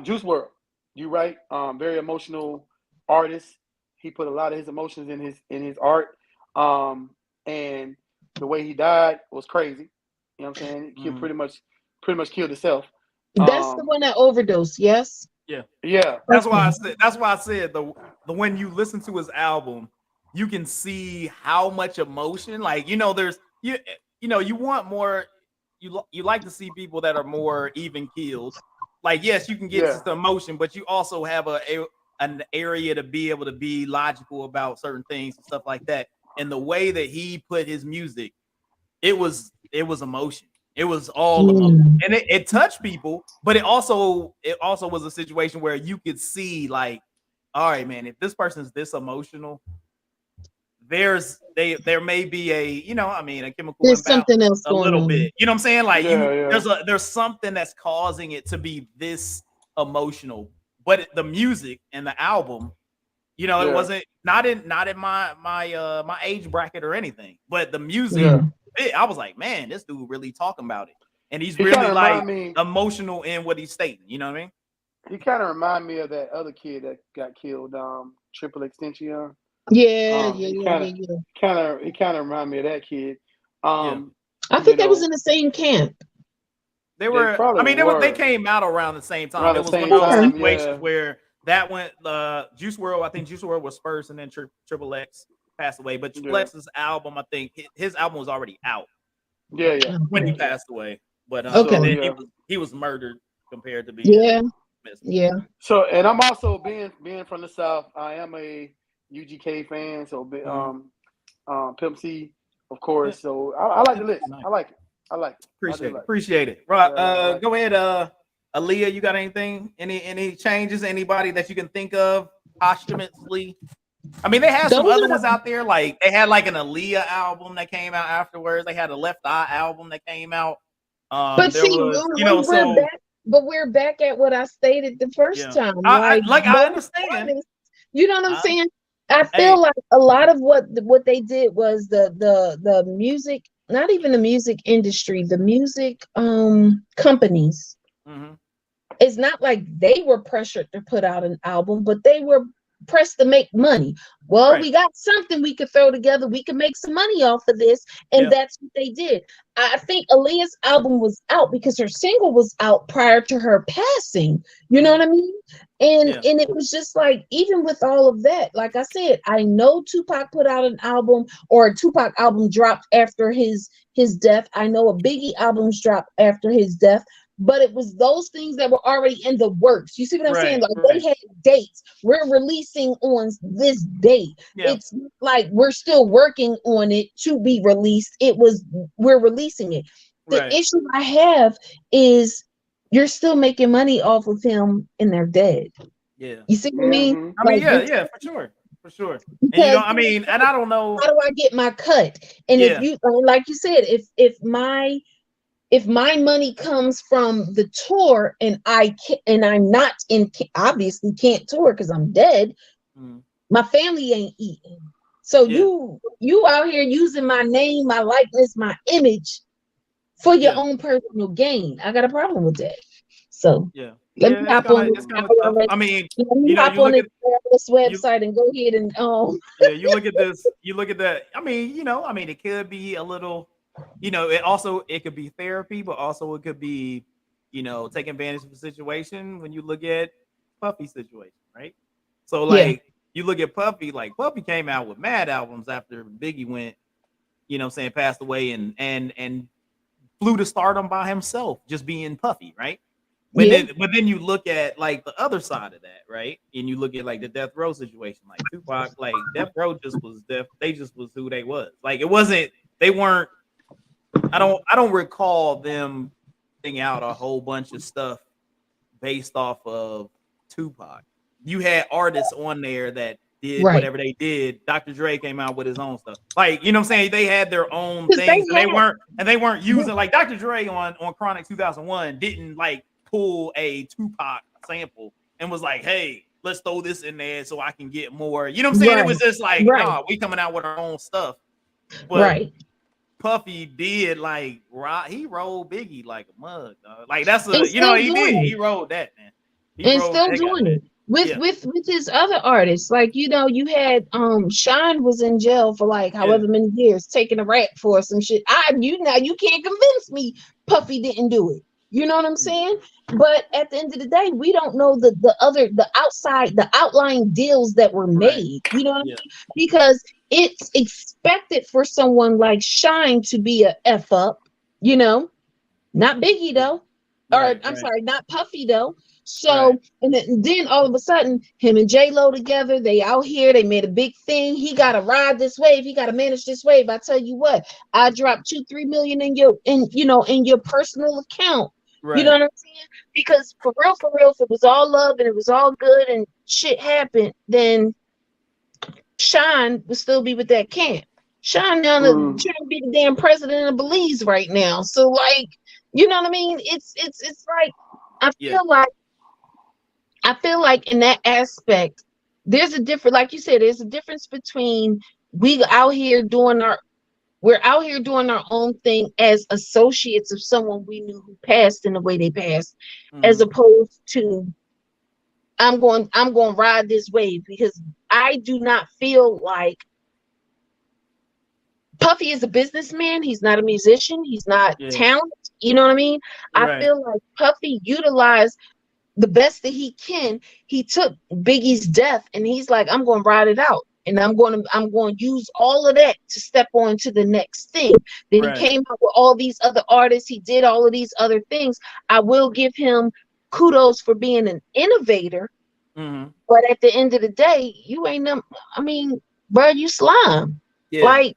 Juice WRLD. You right. Very emotional artist. He put a lot of his emotions in his art. And the way he died was crazy. You know what I'm saying? He pretty much killed himself. That's the one that overdosed, yes? Yeah. That's why I said the when you listen to his album, you can see how much emotion, like, you know, there's you want more, you like to see people that are more even keeled. Like, yes, you can get some emotion, but you also have an area to be able to be logical about certain things and stuff like that. And the way that he put his music, it was emotion. It was all emotion. And it touched people, but it also was a situation where you could see, like, all right, man, if this person's this emotional, there may be a chemical there's something else a little bit. You know what I'm saying? Like, there's something that's causing it to be this emotional. but the music and the album, you know, it wasn't not in my age bracket or anything, but the music, I was like, man, this dude really talking about it, and he's really like emotional in what he's stating. You know what I mean? He kind of remind me of that other kid that got killed, Triple Extension. Yeah. He kind of remind me of that kid. I think they was in the same camp. They were. I mean, they came out around the same time. It was one of those situations where that went. Juice WRLD. I think Juice WRLD was first, and then Triple X passed away. But Triple X's album, I think his album was already out. Yeah. When he passed away, but he was murdered compared to being. Yeah. So, and I'm also being from the South. I am a UGK fan. So, Pimp C, of course. So, I like the list. I like it. Appreciate it. Right. Go ahead. Aaliyah, you got anything? Any changes? Anybody that you can think of posthumously? I mean, they had some other ones out there. Like they had like an Aaliyah album that came out afterwards. They had a Left Eye album that came out. But see, we're back at what I stated the first time. I understand. You know what I'm saying? I feel like a lot of what they did was the music. Not even the music industry, the music companies. Mm-hmm. It's not like they were pressured to put out an album, but they were pressed to make money. Well, we got something we could throw together. We can make some money off of this. And that's what they did. I think Aaliyah's album was out because her single was out prior to her passing. You know what I mean? And it was just like, even with all of that, like I said, I know Tupac put out an album, or a Tupac album dropped after his death. I know a Biggie album's dropped after his death. But it was those things that were already in the works. You see what I'm saying? Like they had dates. We're releasing on this date. Yeah. It's like we're still working on it to be released. We're releasing it. The issue I have is you're still making money off of him and they're dead. Yeah. You see what I mean? I mean, for sure. And you know, I mean, and I don't know. How do I get my cut? And if you, like you said, if my money comes from the tour and I'm not obviously can't tour because I'm dead, my family ain't eating. So you out here using my name, my likeness, my image for your own personal gain. I got a problem with that. So let me hop on this. I mean, you hop on this website and go ahead and you look at this. You look at that. I mean, it could be a little. It could be therapy, but also it could be, taking advantage of the situation when you look at Puffy's situation, right? So you look at Puffy, like Puffy came out with mad albums after Biggie went, passed away and flew to stardom by himself, just being Puffy, right? But then you look at like the other side of that, right? And you look at like the Death Row situation, like Tupac, like Death Row just was death. They just was who they was. Like they weren't. I don't recall them putting out a whole bunch of stuff based off of Tupac. You had artists on there that did whatever they did. Dr. Dre came out with his own stuff. Like, you know what I'm saying? They had their own things. They weren't using like Dr. Dre on Chronic 2001 didn't like pull a Tupac sample and was like, hey, let's throw this in there so I can get more. You know what I'm saying? It was just like, nah, we coming out with our own stuff. But Puffy did like he rolled Biggie like a mug, dog. Like that's he rolled that, man. And still doing it with his other artists. Like you had Shine was in jail for like however many years taking a rap for some shit. You can't convince me Puffy didn't do it. You know what I'm saying? But at the end of the day, we don't know the outlying deals that were made. You know what I mean? Because it's expected for someone like Shine to be a F up, not Biggie though. Sorry, not Puffy though. So and then all of a sudden, him and J-Lo together, they out here, they made a big thing. He gotta ride this wave, he gotta manage this wave. I tell you what, I dropped 2-3 million in your personal account. You know what I'm saying? Because for real, if it was all love and it was all good and shit happened, then Shine would still be with that camp. Shine now trying to be the damn president of Belize right now. So like, you know what I mean? It's like I feel like I feel like in that aspect, there's a different, like you said, there's a difference between we're out here doing our own thing as associates of someone we knew who passed in the way they passed, as opposed to I'm going to ride this wave, because I do not feel like Puffy is a businessman. He's not a musician. He's not talented. You know what I mean? Right. I feel like Puffy utilized the best that he can. He took Biggie's death and he's like, I'm going to ride it out. And I'm going to use all of that to step on to the next thing. Then he came up with all these other artists. He did all of these other things. I will give him kudos for being an innovator. But at the end of the day, you ain't bro, you slime. Like,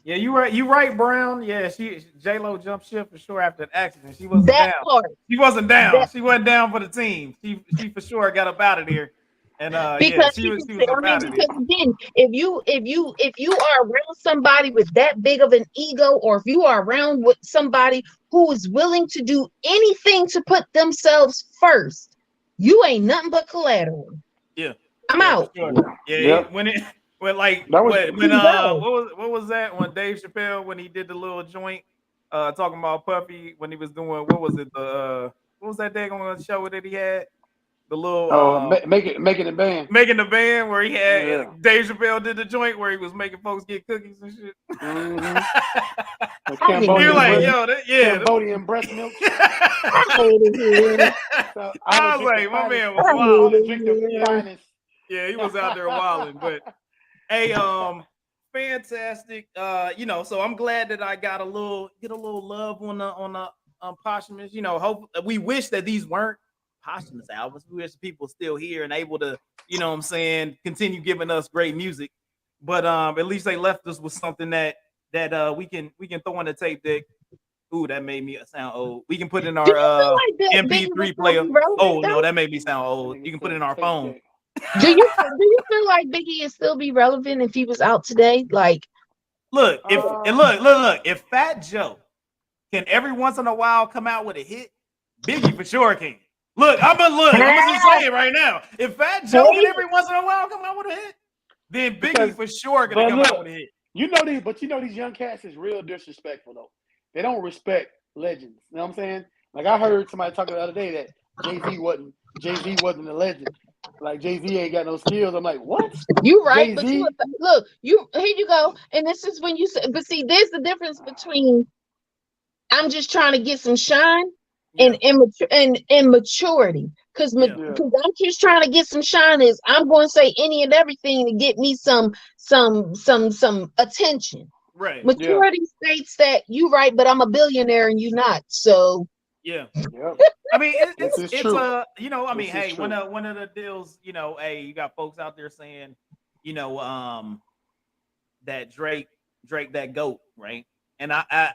yeah, you right, Brown. Yeah, J-Lo jumped ship for sure after the accident. She wasn't down. She wasn't down. She wasn't down for the team. She for sure got up out of there. And because she was up out of there. Because again, if you are around somebody with that big of an ego, or if you are around with somebody who is willing to do anything to put themselves first, you ain't nothing but collateral. Yeah, I'm out. Sure. Yeah, what was that when Dave Chappelle, when he did the little joint talking about Puffy, when he was doing what was that day on the show that he had? The little making the band where he had Dave Chappelle did the joint where he was making folks get cookies and shit. Cambodian breast milk. I was like, my man was wild. Yeah, he was out there wilding, but hey, fantastic. So I'm glad that I get a little love on the posthumous. Hope we wish that these weren't posthumous albums. We wish people still here and able to, continue giving us great music. But at least they left us with something that we can throw on the tape deck. Ooh, that made me sound old. We can put in our MP3 player. Oh no, that made me sound old. You can put it in our phone. Do you feel like Biggie would still be relevant if he was out today? Like, look, if Fat Joe can every once in a while come out with a hit, Biggie for sure can. I'm just saying right now. If Fat Joe can every once in a while come out with a hit, then Biggie for sure gonna come out with a hit. These young cats is real disrespectful though. They don't respect legends. You know what I'm saying? Like I heard somebody talking the other day that Jay-Z wasn't a legend. Like Jay-Z ain't got no skills. I'm like, what? You right, Jay-Z? But here you go. And this is when you say, but see, there's the difference between I'm just trying to get some shine and immaturity. Because I'm just trying to get some shine is I'm going to say any and everything to get me some attention. Right. Maturity states that you right, but I'm a billionaire and you not. So yeah. I mean, it's true. Hey, one of the deals, hey, you got folks out there saying, that Drake that GOAT, right? And I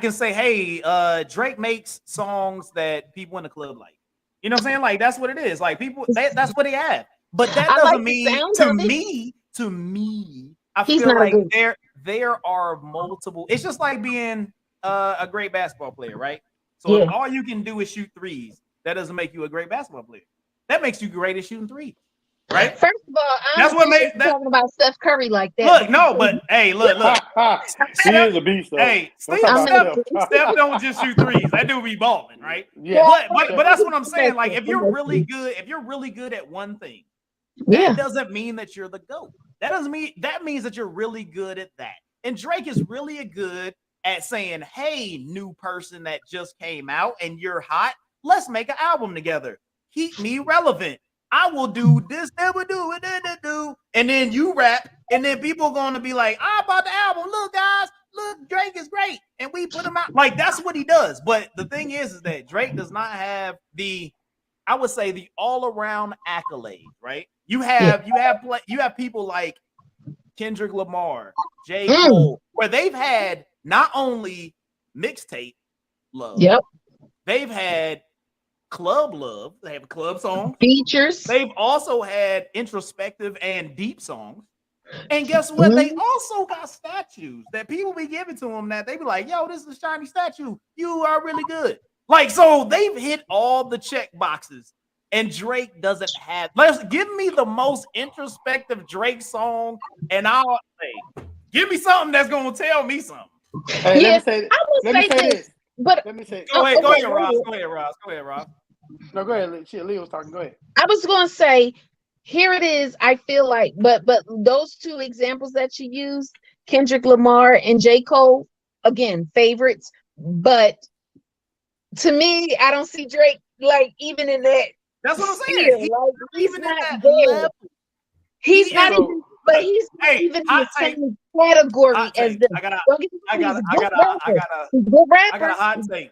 can say, hey, Drake makes songs that people in the club like. You know what I'm saying? Like that's what it is. Like people, that's what they have. But that doesn't mean to me, I feel like there are multiple. It's just like being a great basketball player, right? So if all you can do is shoot threes, that doesn't make you a great basketball player. That makes you great at shooting threes, right? First of all, talking about Steph Curry like that. Look. He is a beast, though. Hey, Steph don't just shoot threes. That dude be balling, right? Yeah. But that's what I'm saying. Like if you're really good at one thing, that doesn't mean that you're the GOAT. That means that you're really good at that. And Drake is really good at saying, hey, new person that just came out and you're hot, let's make an album together. Keep me relevant. I will do this, never do it, and then you rap, and then people are going to be like, I bought the album. Look, guys, look, Drake is great. And we put him out. Like, that's what he does. But the thing is that Drake does not have the all-around accolade, right? You have people like Kendrick Lamar, J. Cole, where they've had not only mixtape love, they've had club love, they have club songs, features. They've also had introspective and deep songs. And guess what? They also got statues that people be giving to them that they be like, yo, this is a shiny statue. You are really good. Like, so they've hit all the check boxes and Drake doesn't have. Let's give me the most introspective Drake song, and I'll say, give me something that's gonna tell me something. Hey, Yes, let me say this. But let me say. Go ahead, Ross. Go ahead, Ross. No, go ahead. Shit, Leo was talking. Go ahead. I was going to say, here it is. I feel like, but those two examples that you used, Kendrick Lamar and J. Cole, again, favorites. But to me, I don't see Drake like even in that. That's what I'm saying. He's not there. He's not even. But he's not even in the same category as them. I got a hot take.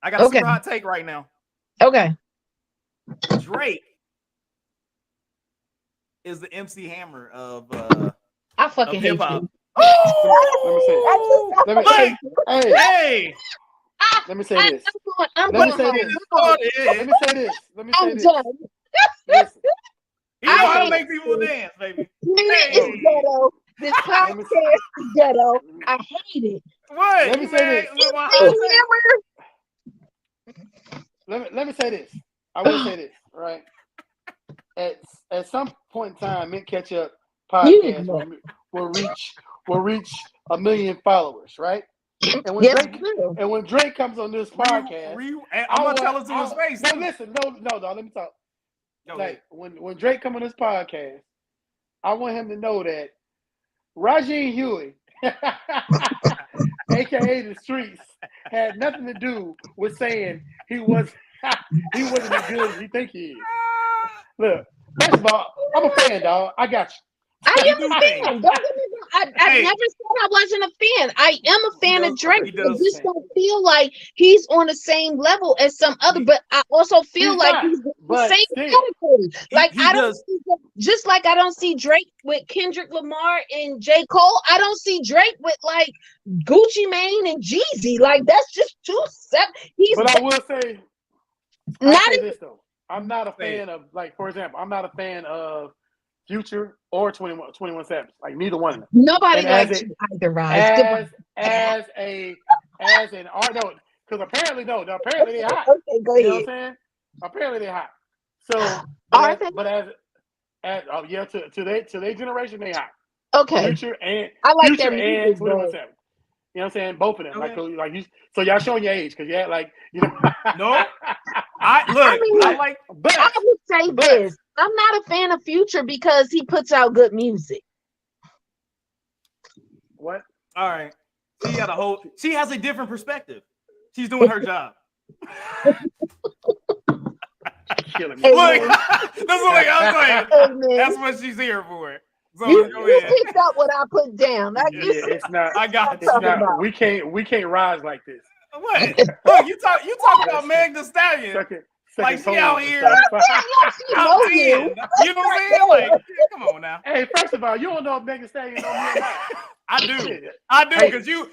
I got a super hot take right now. Okay. Drake is the MC Hammer of I fucking hate you. Oh! Let me say this. He's trying to make people dance, baby. It's ghetto. This podcast is ghetto. I hate it. What? Let me say this. Let me say this. I will say this, right? At some point in time, Mint Ketchup Podcast will reach 1 million followers, right? And when Drake comes on this podcast, I'm gonna tell it to his face. No, listen, no, let me talk. When Drake come on this podcast, I want him to know that Rajeen Huey, aka the streets, had nothing to do with saying he wasn't as good as he think he is. Look, first of all, I'm a fan, dog. I got you. I am a fan. Don't get me wrong. I never said I wasn't a fan. I am a fan of Drake. I just don't feel like he's on the same level as some other, but I also feel like he's the same category. Like I don't see, just like I don't see Drake with Kendrick Lamar and J. Cole. I don't see Drake with like Gucci Mane and Jeezy. Like that's just two separate. But I will say, this though. I'm not a fan of, like, for example, I'm not a fan of Future or 21 Savage. Like neither one of them. Nobody likes either, right? As an art, no, because apparently they're hot. Okay, go ahead. You know what I'm saying? Apparently they're hot. So, but as to their generation, they hot. Okay. Future and I like Future that and 21 Savage. You know what I'm saying? Both of them. Okay. Like you. So y'all showing your age because you had like, you know. No. I would say this. I'm not a fan of Future because he puts out good music. What? All right. She has a different perspective. She's doing her job. Killing me. Look, that's what I'm saying. That's what she's here for. So you picked up what I put down. It's not. I got it's not. We can't rise like this. What? Look, you talk about Meg Thee Stallion. Like she out here. You know what I'm saying? Like, come on now. Hey, first of all, you don't know if Meg Thee Stallion know me or not. I do, because you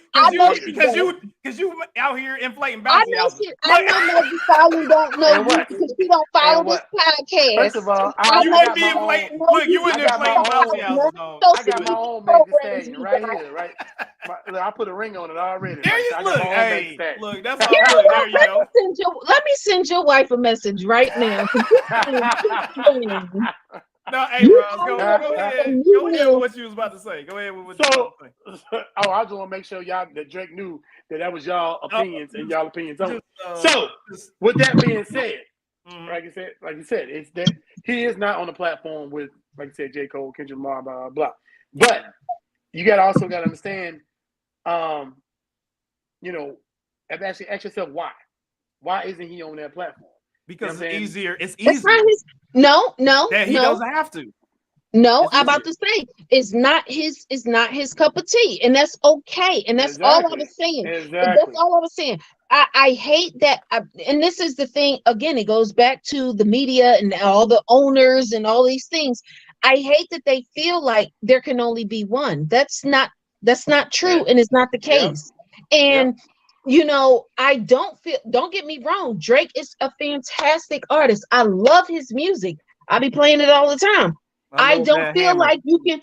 out here inflating bouncy houses. I know Meg Thee Stallion don't know you because she don't follow this podcast. First of all, you wouldn't be inflating. Look, you wouldn't inflating bouncy houses. I got my own Meg Thee Stallion right here, right? I put a ring on it already. There you look. Hey, look, that's all. There you go. Let me send your wife a message right now. No, hey, Ross, go ahead. Go ahead with what you was about to say. Go ahead with what you was about to say. I just want to make sure that Drake knew that was y'all opinions and y'all opinions only. So, with that being said, like you said, it's that he is not on the platform with, like you said, J. Cole, Kendrick Lamar, blah, blah, blah. But you also got to understand, actually ask yourself why. Why isn't he on that platform? Because it's easier. It's easier. No. He doesn't have to. No, I'm about to say it's not his cup of tea, and that's okay. And that's all I was saying. That's all I was saying. I hate that. And this is the thing. Again, it goes back to the media and all the owners and all these things. I hate that they feel like there can only be one. That's not true, and it's not the case. And I don't get me wrong, Drake is a fantastic artist. I love his music. I be playing it all the time. I don't feel like you can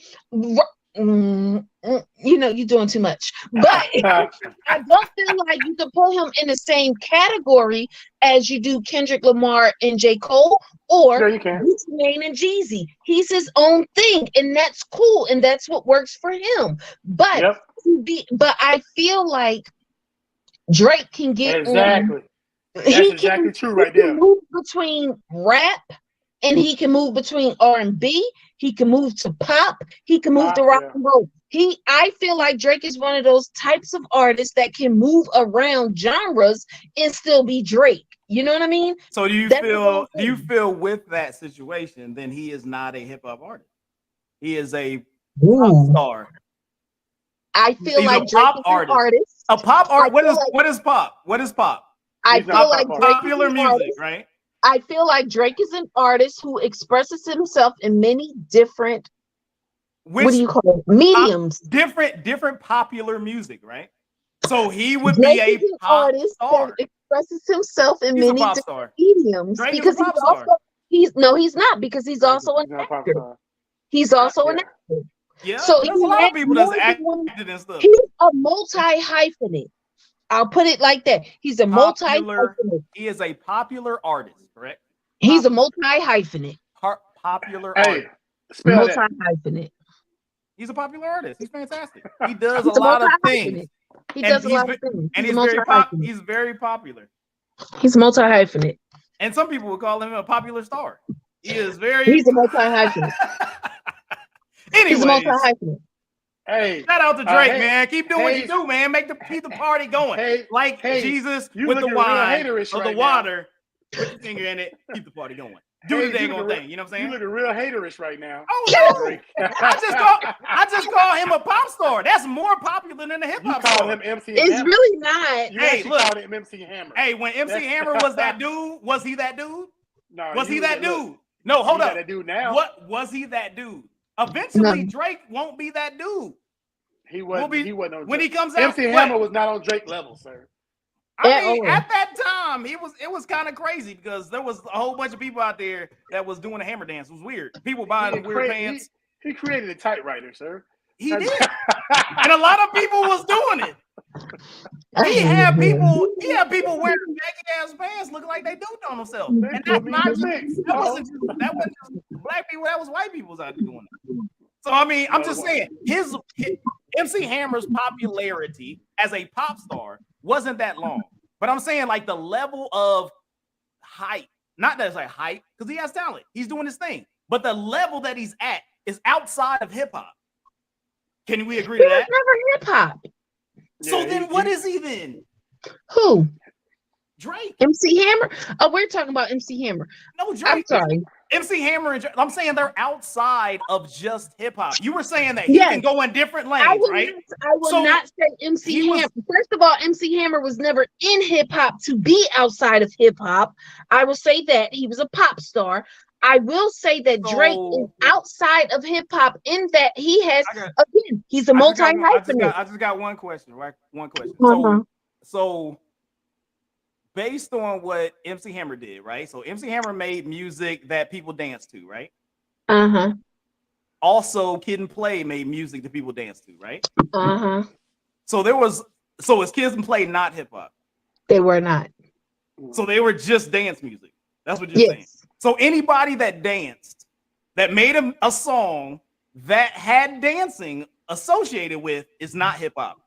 you're doing too much. But I don't feel like you can put him in the same category as you do Kendrick Lamar and J. Cole or Gucci Mane and Jeezy. He's his own thing, and that's cool, and that's what works for him. But I feel like Drake can get exactly. That's exactly true right there. He can move between rap, and he can move between R&B. He can move to pop. He can move to rock and roll. I feel like Drake is one of those types of artists that can move around genres and still be Drake. You know what I mean? So do you feel with that situation, then he is not a hip hop artist? He is a pop star. I feel like Drake is an artist. A pop art. What is pop? What is pop? I feel like popular music, right? I feel like Drake is an artist who expresses himself in many different, what do you call it? Mediums. Different popular music, right? So he would be a pop artist star. That expresses himself in many different mediums. Drake because he's not because he's also an actor. He's also an actor. Yeah, so there's a lot of people that's acted and stuff. He's a multi-hyphenate. I'll put it like that. He's a multi-hyphenate. He is a popular artist, correct? He's a multi-hyphenate. Popular artist. Multi-hyphenate. He's a popular artist. He's fantastic. He does a lot of things. He does a lot of things. And he's very popular. He's multi-hyphenate. And some people would call him a popular star. He's a multi-hyphenate. Anyways, he's a multi-hyphenate. Hey, shout out to Drake, man. Keep doing what you do, man. Keep the party going. Jesus with the wine or the water. Put your finger in it. Keep the party going. Do the dang on thing. You know what I'm saying? You looking real haterish right now. Oh, no. I just call him a pop star. That's more popular than a hip hop star. You call him MC It's Hammer. really not. You called him MC Hammer. Hey, when MC Hammer was that dude, was he that dude? No. Was he that dude? No, hold up. That dude now. What was he that dude? Eventually, Drake won't be that dude. He wasn't on Drake. When he comes out. MC Hammer was not on Drake level, sir. I mean, at that time, it was kind of crazy because there was a whole bunch of people out there that was doing a hammer dance. It was weird. People buying weird pants. He created a typewriter, sir. He did, and a lot of people was doing it. He had people wearing baggy ass pants, looking like they duped on themselves. And that's not that wasn't just black people. That was white people was out there doing it. So I mean, I'm just saying, his MC Hammer's popularity as a pop star wasn't that long. But I'm saying like the level of hype, not that it's like hype, because he has talent. He's doing his thing. But the level that he's at is outside of hip hop. Can we agree to that? Never hip hop. So then what is he then? Who? Drake. MC Hammer? Oh, we're talking about MC Hammer. No, Drake. I'm sorry. MC Hammer and Drake, I'm saying they're outside of just hip hop. You were saying that he can go in different lanes, right? I will not say MC Hammer. First of all, MC Hammer was never in hip hop to be outside of hip hop. I will say that he was a pop star. I will say that Drake is outside of hip hop in that he has again. He's a multi-hyphenate. I just got one question, right? One question. So based on what MC Hammer did, right? So MC Hammer made music that people dance to, right? Uh-huh. Also, Kid and Play made music that people dance to, right? Uh-huh. So is Kids and Play not hip hop? They were not. So they were just dance music. That's what you're saying. So anybody that danced, that made a song that had dancing associated with is not hip hop.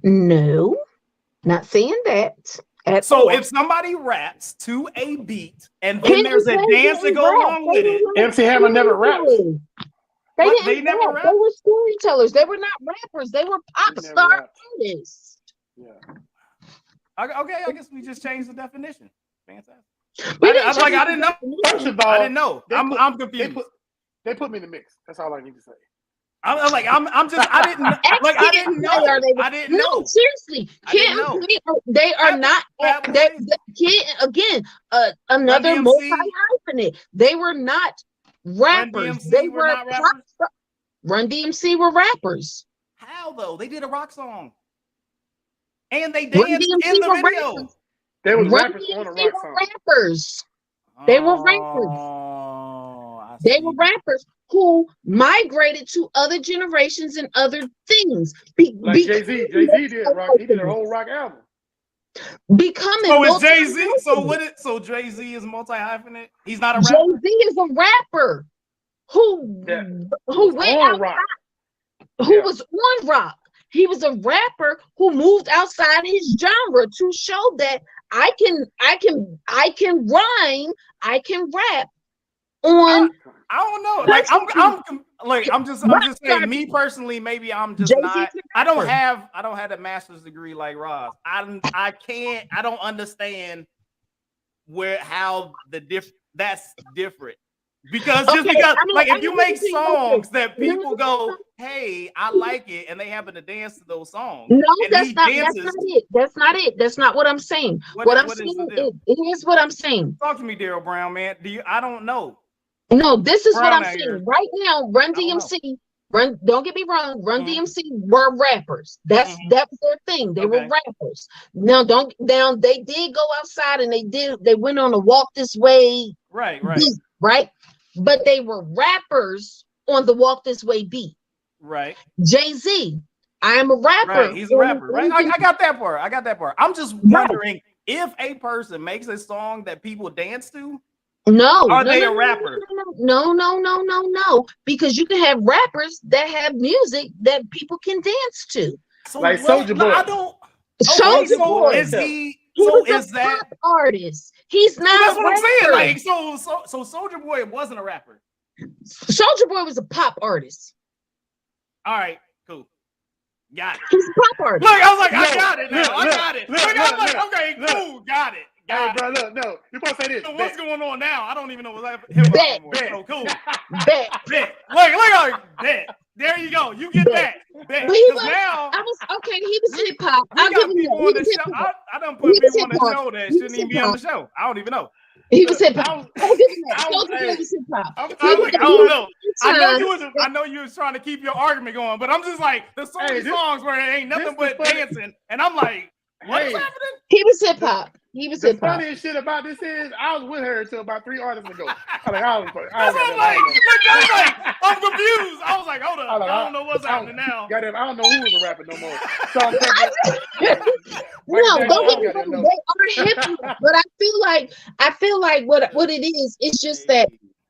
No, not saying that. So if somebody raps to a beat and then there's a dance to go along with it, MC Hammer never rapped. They never rapped. They were storytellers. They were not rappers. They were pop star artists. Yeah. Okay, I guess we just changed the definition. Fantastic. I didn't know. First of all, I didn't know. I'm confused. They put me in the mix. That's all I need to say. I'm like, I didn't know. I didn't know. Seriously, they are not. Another multi-hyphenate. They were not rappers. They were pop stars. Run DMC were rappers. How though? They did a rock song, and they danced in the video. Rappers. They were rappers on a rock song. Rappers. They were rappers. They were rappers. who migrated to other generations and other things. Like Jay-Z did rock. He did a whole rock album. Becoming so is Jay-Z. So Jay-Z is multi-hyphenate. He's not a rapper. Jay-Z is a rapper who went out rock. Who was on rock. He was a rapper who moved outside his genre to show that I can rhyme, I can rap on. I don't know. Like I'm just saying. Me personally, maybe I'm just not. I don't have a master's degree like Roz. I don't understand how that's different. Because if you make songs that people go, hey, I like it, and they happen to dance to those songs. No, that's not it. That's not what I'm saying. Here's what I'm saying. Talk to me, Daryl Brown, man. I don't know. No, this is what I'm saying. Right now, Run DMC, don't get me wrong, Run DMC were rappers. That was their thing. They were rappers. Now they did go outside and they went on a Walk This Way beat, right? But they were rappers on the Walk This Way beat. Right. Jay-Z, I am a rapper. Right, he's a rapper, right? I got that part. I'm just wondering if a person makes a song that people dance to, are they a rapper? No. Because you can have rappers that have music that people can dance to. So like Soulja Boy. Soulja Boy. Is he? Is that pop artist? He's not. That's what I'm saying. Like, so Soulja Boy wasn't a rapper. Soulja Boy was a pop artist. All right, cool. Got it. He's a pop artist. Look, I was like, I got it now. I got it. Okay, cool, got it. Hey, bro, look, no. You're supposed to say this. So what's going on now? I don't even know what's happening. Bet. So cool. Bet. Look, bet. There you go. You get that. Bet. But he was hip hop. I done put people on the show that shouldn't even be on the show. I don't even know. He was hip hop. I don't know. I know you was trying to keep your argument going, but I'm just like, there's so many songs where it ain't nothing but dancing, and I'm like, what's happening? He was hip hop. The funniest shit about this is I was with her until about 3 artists ago. I'm confused. I was like, hold up. I don't know what's happening now. I don't know who was a rapper no more. So no, don't get me wrong. They are hip hop, but I feel like what it is, it's just that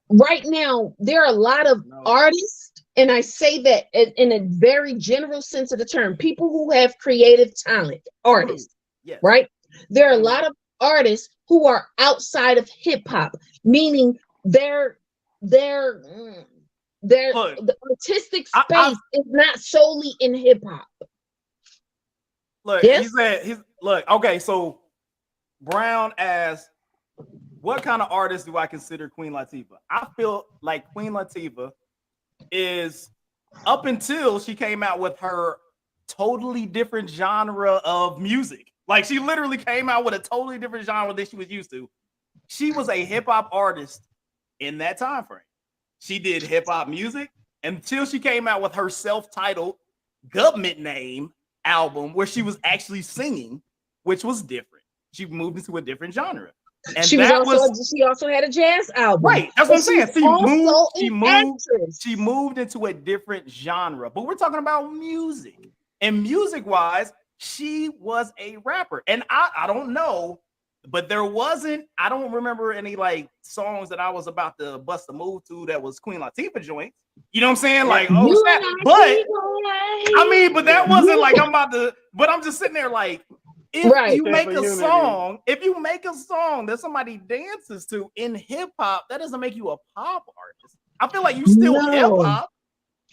right now there are a lot of artists, and I say that in a very general sense of the term, people who have creative talent, artists, right? There are a lot of artists who are outside of hip hop, meaning the artistic space is not solely in hip hop. Look, okay, so Brown asked, what kind of artist do I consider Queen Latifah? I feel like Queen Latifah is, up until she came out with her totally different genre of music. Like, she literally came out with a totally different genre than she was used to. She was a hip-hop artist in that time frame. She did hip-hop music until she came out with her self-titled government name album where she was actually singing, which was different. She moved into a different genre. And she also had a jazz album. Right. That's what I'm saying. She moved into a different genre. But we're talking about music. And music-wise, she was a rapper. And I don't know, but I don't remember any like songs that I was about to bust a move to that was Queen Latifah joints. You know what I'm saying? Like, but that wasn't like but I'm just sitting there like, if you make a song that somebody dances to in hip hop, that doesn't make you a pop artist. I feel like you still hip hop.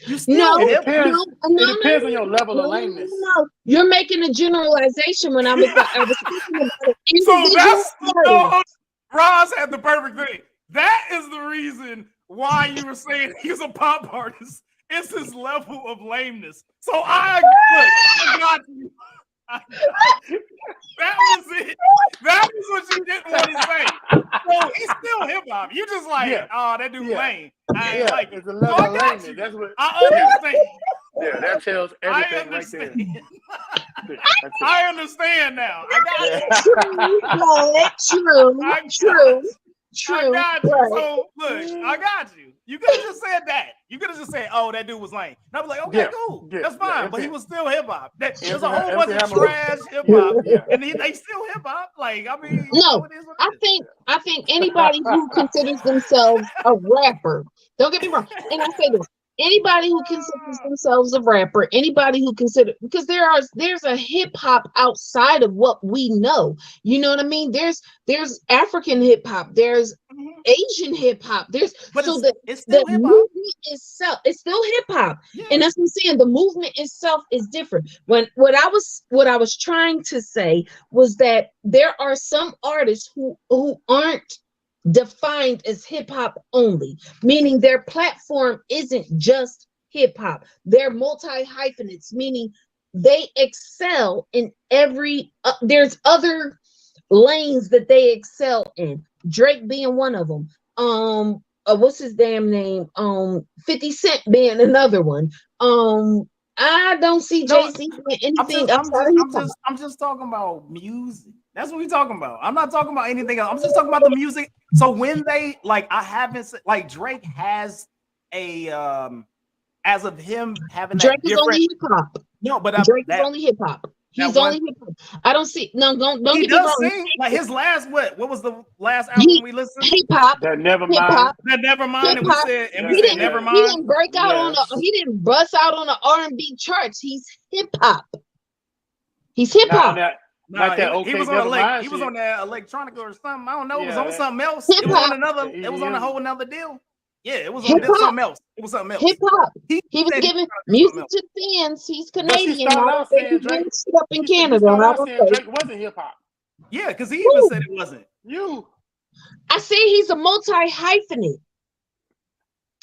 You still it depends on your level of lameness. No, you're making a generalization when I was thinking about it. So Roz had the perfect thing. That is the reason why you were saying he's a pop artist. It's his level of lameness. So I got you. That was it. That was what you didn't want to say. So he's still hip hop. You just like, that dude lame. I ain't like it. It's a level of lameness. That's what I understand. Yeah, that tells everything right there. I understand now. I got it. True. True. I got you. Right. So look, I got you. You could have just said that. You could have just said, "Oh, that dude was lame." And I was like, "Okay, cool, that's fine." But he was still hip hop. There's a whole bunch of trash hip hop, and they still hip hop. Like, I mean, no, I think anybody who considers themselves a rapper. Don't get me wrong, and I say this. Anybody who considers themselves a rapper, anybody who because there's a hip hop outside of what we know. You know what I mean? There's African hip hop, there's Asian hip hop. It's still the movement itself, it's still hip hop. Yeah. And that's what I'm saying. The movement itself is different. What I was trying to say was that there are some artists who aren't defined as hip hop only, meaning their platform isn't just hip hop. They're multi-hyphenates, meaning they excel in every there's other lanes that they excel in. Drake being one of them. What's his damn name? 50 Cent being another one. I don't see Jay-Z doing anything outside of hip hop. I'm just talking about music. That's what we're talking about. I'm not talking about anything else. I'm just talking about the music. So when they I haven't like Drake has a as of him having Drake is only hip hop. No, but Drake is only hip hop. He's only hip hop. I don't see. No, don't get me wrong. Sing, like his last what was the last album we listened to? Hip hop. That Nevermind. That Nevermind. And we said Nevermind. He didn't break out he didn't bust out on the R&B charts. He's hip hop. He's hip hop. He was on that electronica or something. I don't know. It was on something else. It was on another. It was on a whole another deal. Yeah, it was on something else. It was something else. Hip hop. He was giving music to fans. He's Canadian. He's up in Canada. Drake wasn't hip hop. Yeah, because he even said it wasn't. I said he's a multi-hyphenate.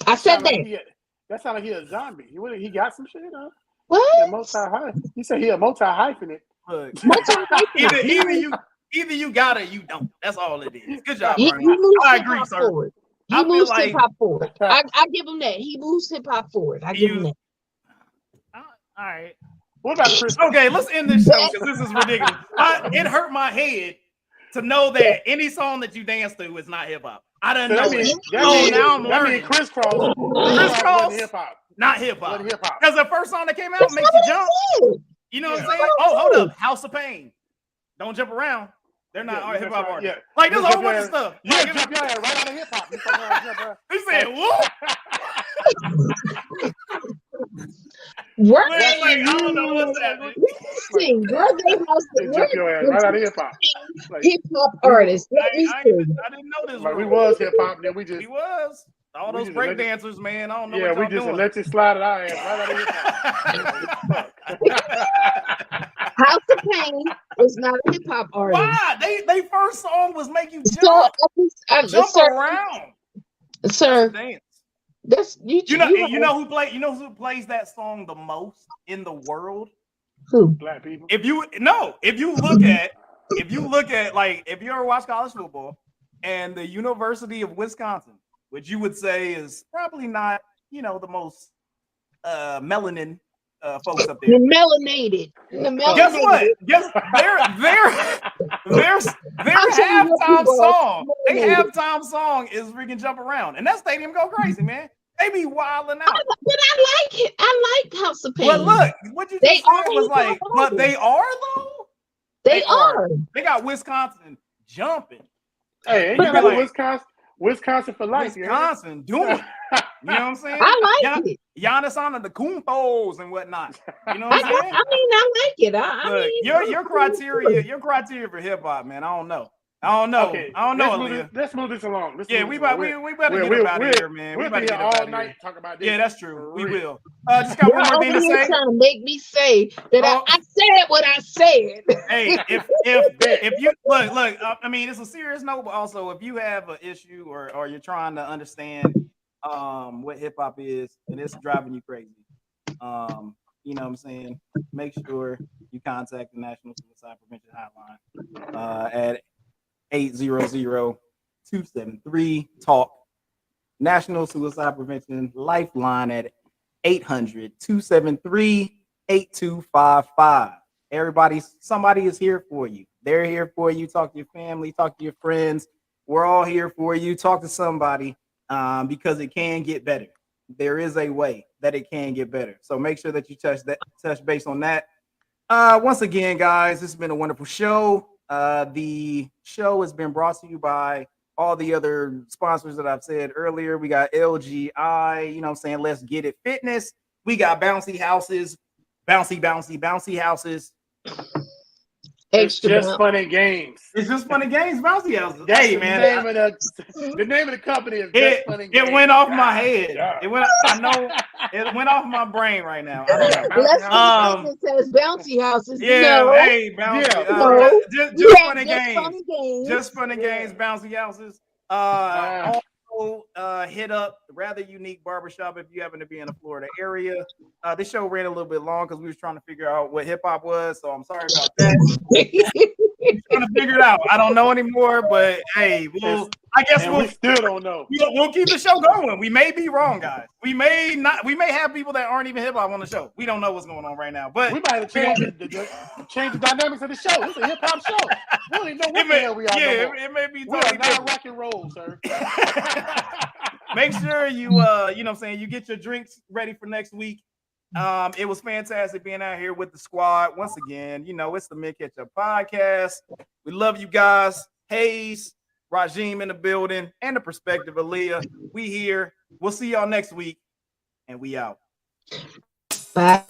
I said that. That sounded like he a zombie. He got some shit, huh? What? He said he a multi-hyphenate. Look, either you got it or you don't. That's all it is. Good job, Bernie. I agree, sir. He moves hip hop forward. I give him that. He moves hip hop forward. I give him that. All right. What about Chris? Okay, let's end this show because this is ridiculous. It hurt my head to know that any song that you dance to is not hip hop. I didn't know it. Now I'm learning. Crisscross. Hip hop. Not hip hop. Because the first song that came out makes you jump. You know what I'm saying? Oh, hold up. House of Pain. Don't jump around. They're not hip hop artists. Yeah. Like there's a whole bunch of stuff. Yeah, jump your ass right out of hip hop. He said, "What?" I don't know what's happening. Jump your ass right out of hip hop. Hip hop artists. I didn't know this. We was hip hop, then we was. All those break dancers, man. I don't know what we just let you slide it out right out of hip hop. House of Pain was not a hip hop artist. Why? They first song was make you jump, jump around, sir. Dance. That's you know who plays that song the most in the world? Who? Black people. If you look at like if you ever watch college football and the University of Wisconsin, which you would say is probably not, the most melanin folks up there. Melanated. Guess what? Their halftime song. Their halftime song is freaking Jump Around, and that stadium go crazy, man. They be wilding out. But I like it. I like House of Pain. But look, what you just said was like, but they are though. They are. They got Wisconsin jumping. Hey, ain't got Wisconsin for life. Wisconsin doing it. You know what I'm saying? I like it. Giannis on the Kumpos and whatnot. You know what I'm saying? I like it. Look, your criteria for hip hop, man. I don't know. Okay, I don't know. Let's move this along. We better get about it here, man. We'll be here all night talk about this. Yeah, that's true. We will. Just got one more thing to say. Trying to make me say that I said what I said. Hey, if you look, I mean, it's a serious note, but also if you have an issue or you're trying to understand what hip hop is and it's driving you crazy, you know what I'm saying? Make sure you contact the National Suicide Prevention Hotline at 800-273-TALK. National Suicide Prevention Lifeline at 800-273-8255. Somebody is here for you. They're here for you. Talk to your family, talk to your friends, We're all here for you. Talk to somebody because it can get better. There is a way that it can get better. So make sure that you touch base on that. Once again, guys, this has been a wonderful show. The show has been brought to you by all the other sponsors that I've said earlier. We got LGI, you know what I'm saying? Let's Get It Fitness. We got bouncy houses, bouncy houses. It's just fun and games. It's just fun and games, bouncy houses. That's hey, man. The name of the company is Just Fun and Games. It went off my head. Yeah. It went off my brain right now. It says bouncy houses. Yeah, no. Hey, bouncy. Yeah. No. Just fun and games. Just fun and games, bouncy houses. Also, hit up Rather Unique Barbershop if you happen to be in the Florida area. This show ran a little bit long because we was trying to figure out what hip hop was, so I'm sorry about that. Trying to figure it out. I don't know anymore, but hey, I guess we still don't know. We'll keep the show going. We may be wrong, guys. We may not. We may have people that aren't even hip hop on the show. We don't know what's going on right now, but we might have change the dynamics of the show. It's a hip hop show. We don't even know what the hell we are. Yeah, it may be. We are not rock and roll, sir. Make sure you, you know what I'm saying, you get your drinks ready for next week. It was fantastic being out here with the squad. Once again, you know, it's the Mint Ketchup Podcast. We love you guys. Hayes, Rajim in the building, and the perspective of Leah. We here. We'll see y'all next week, and we out. Bye.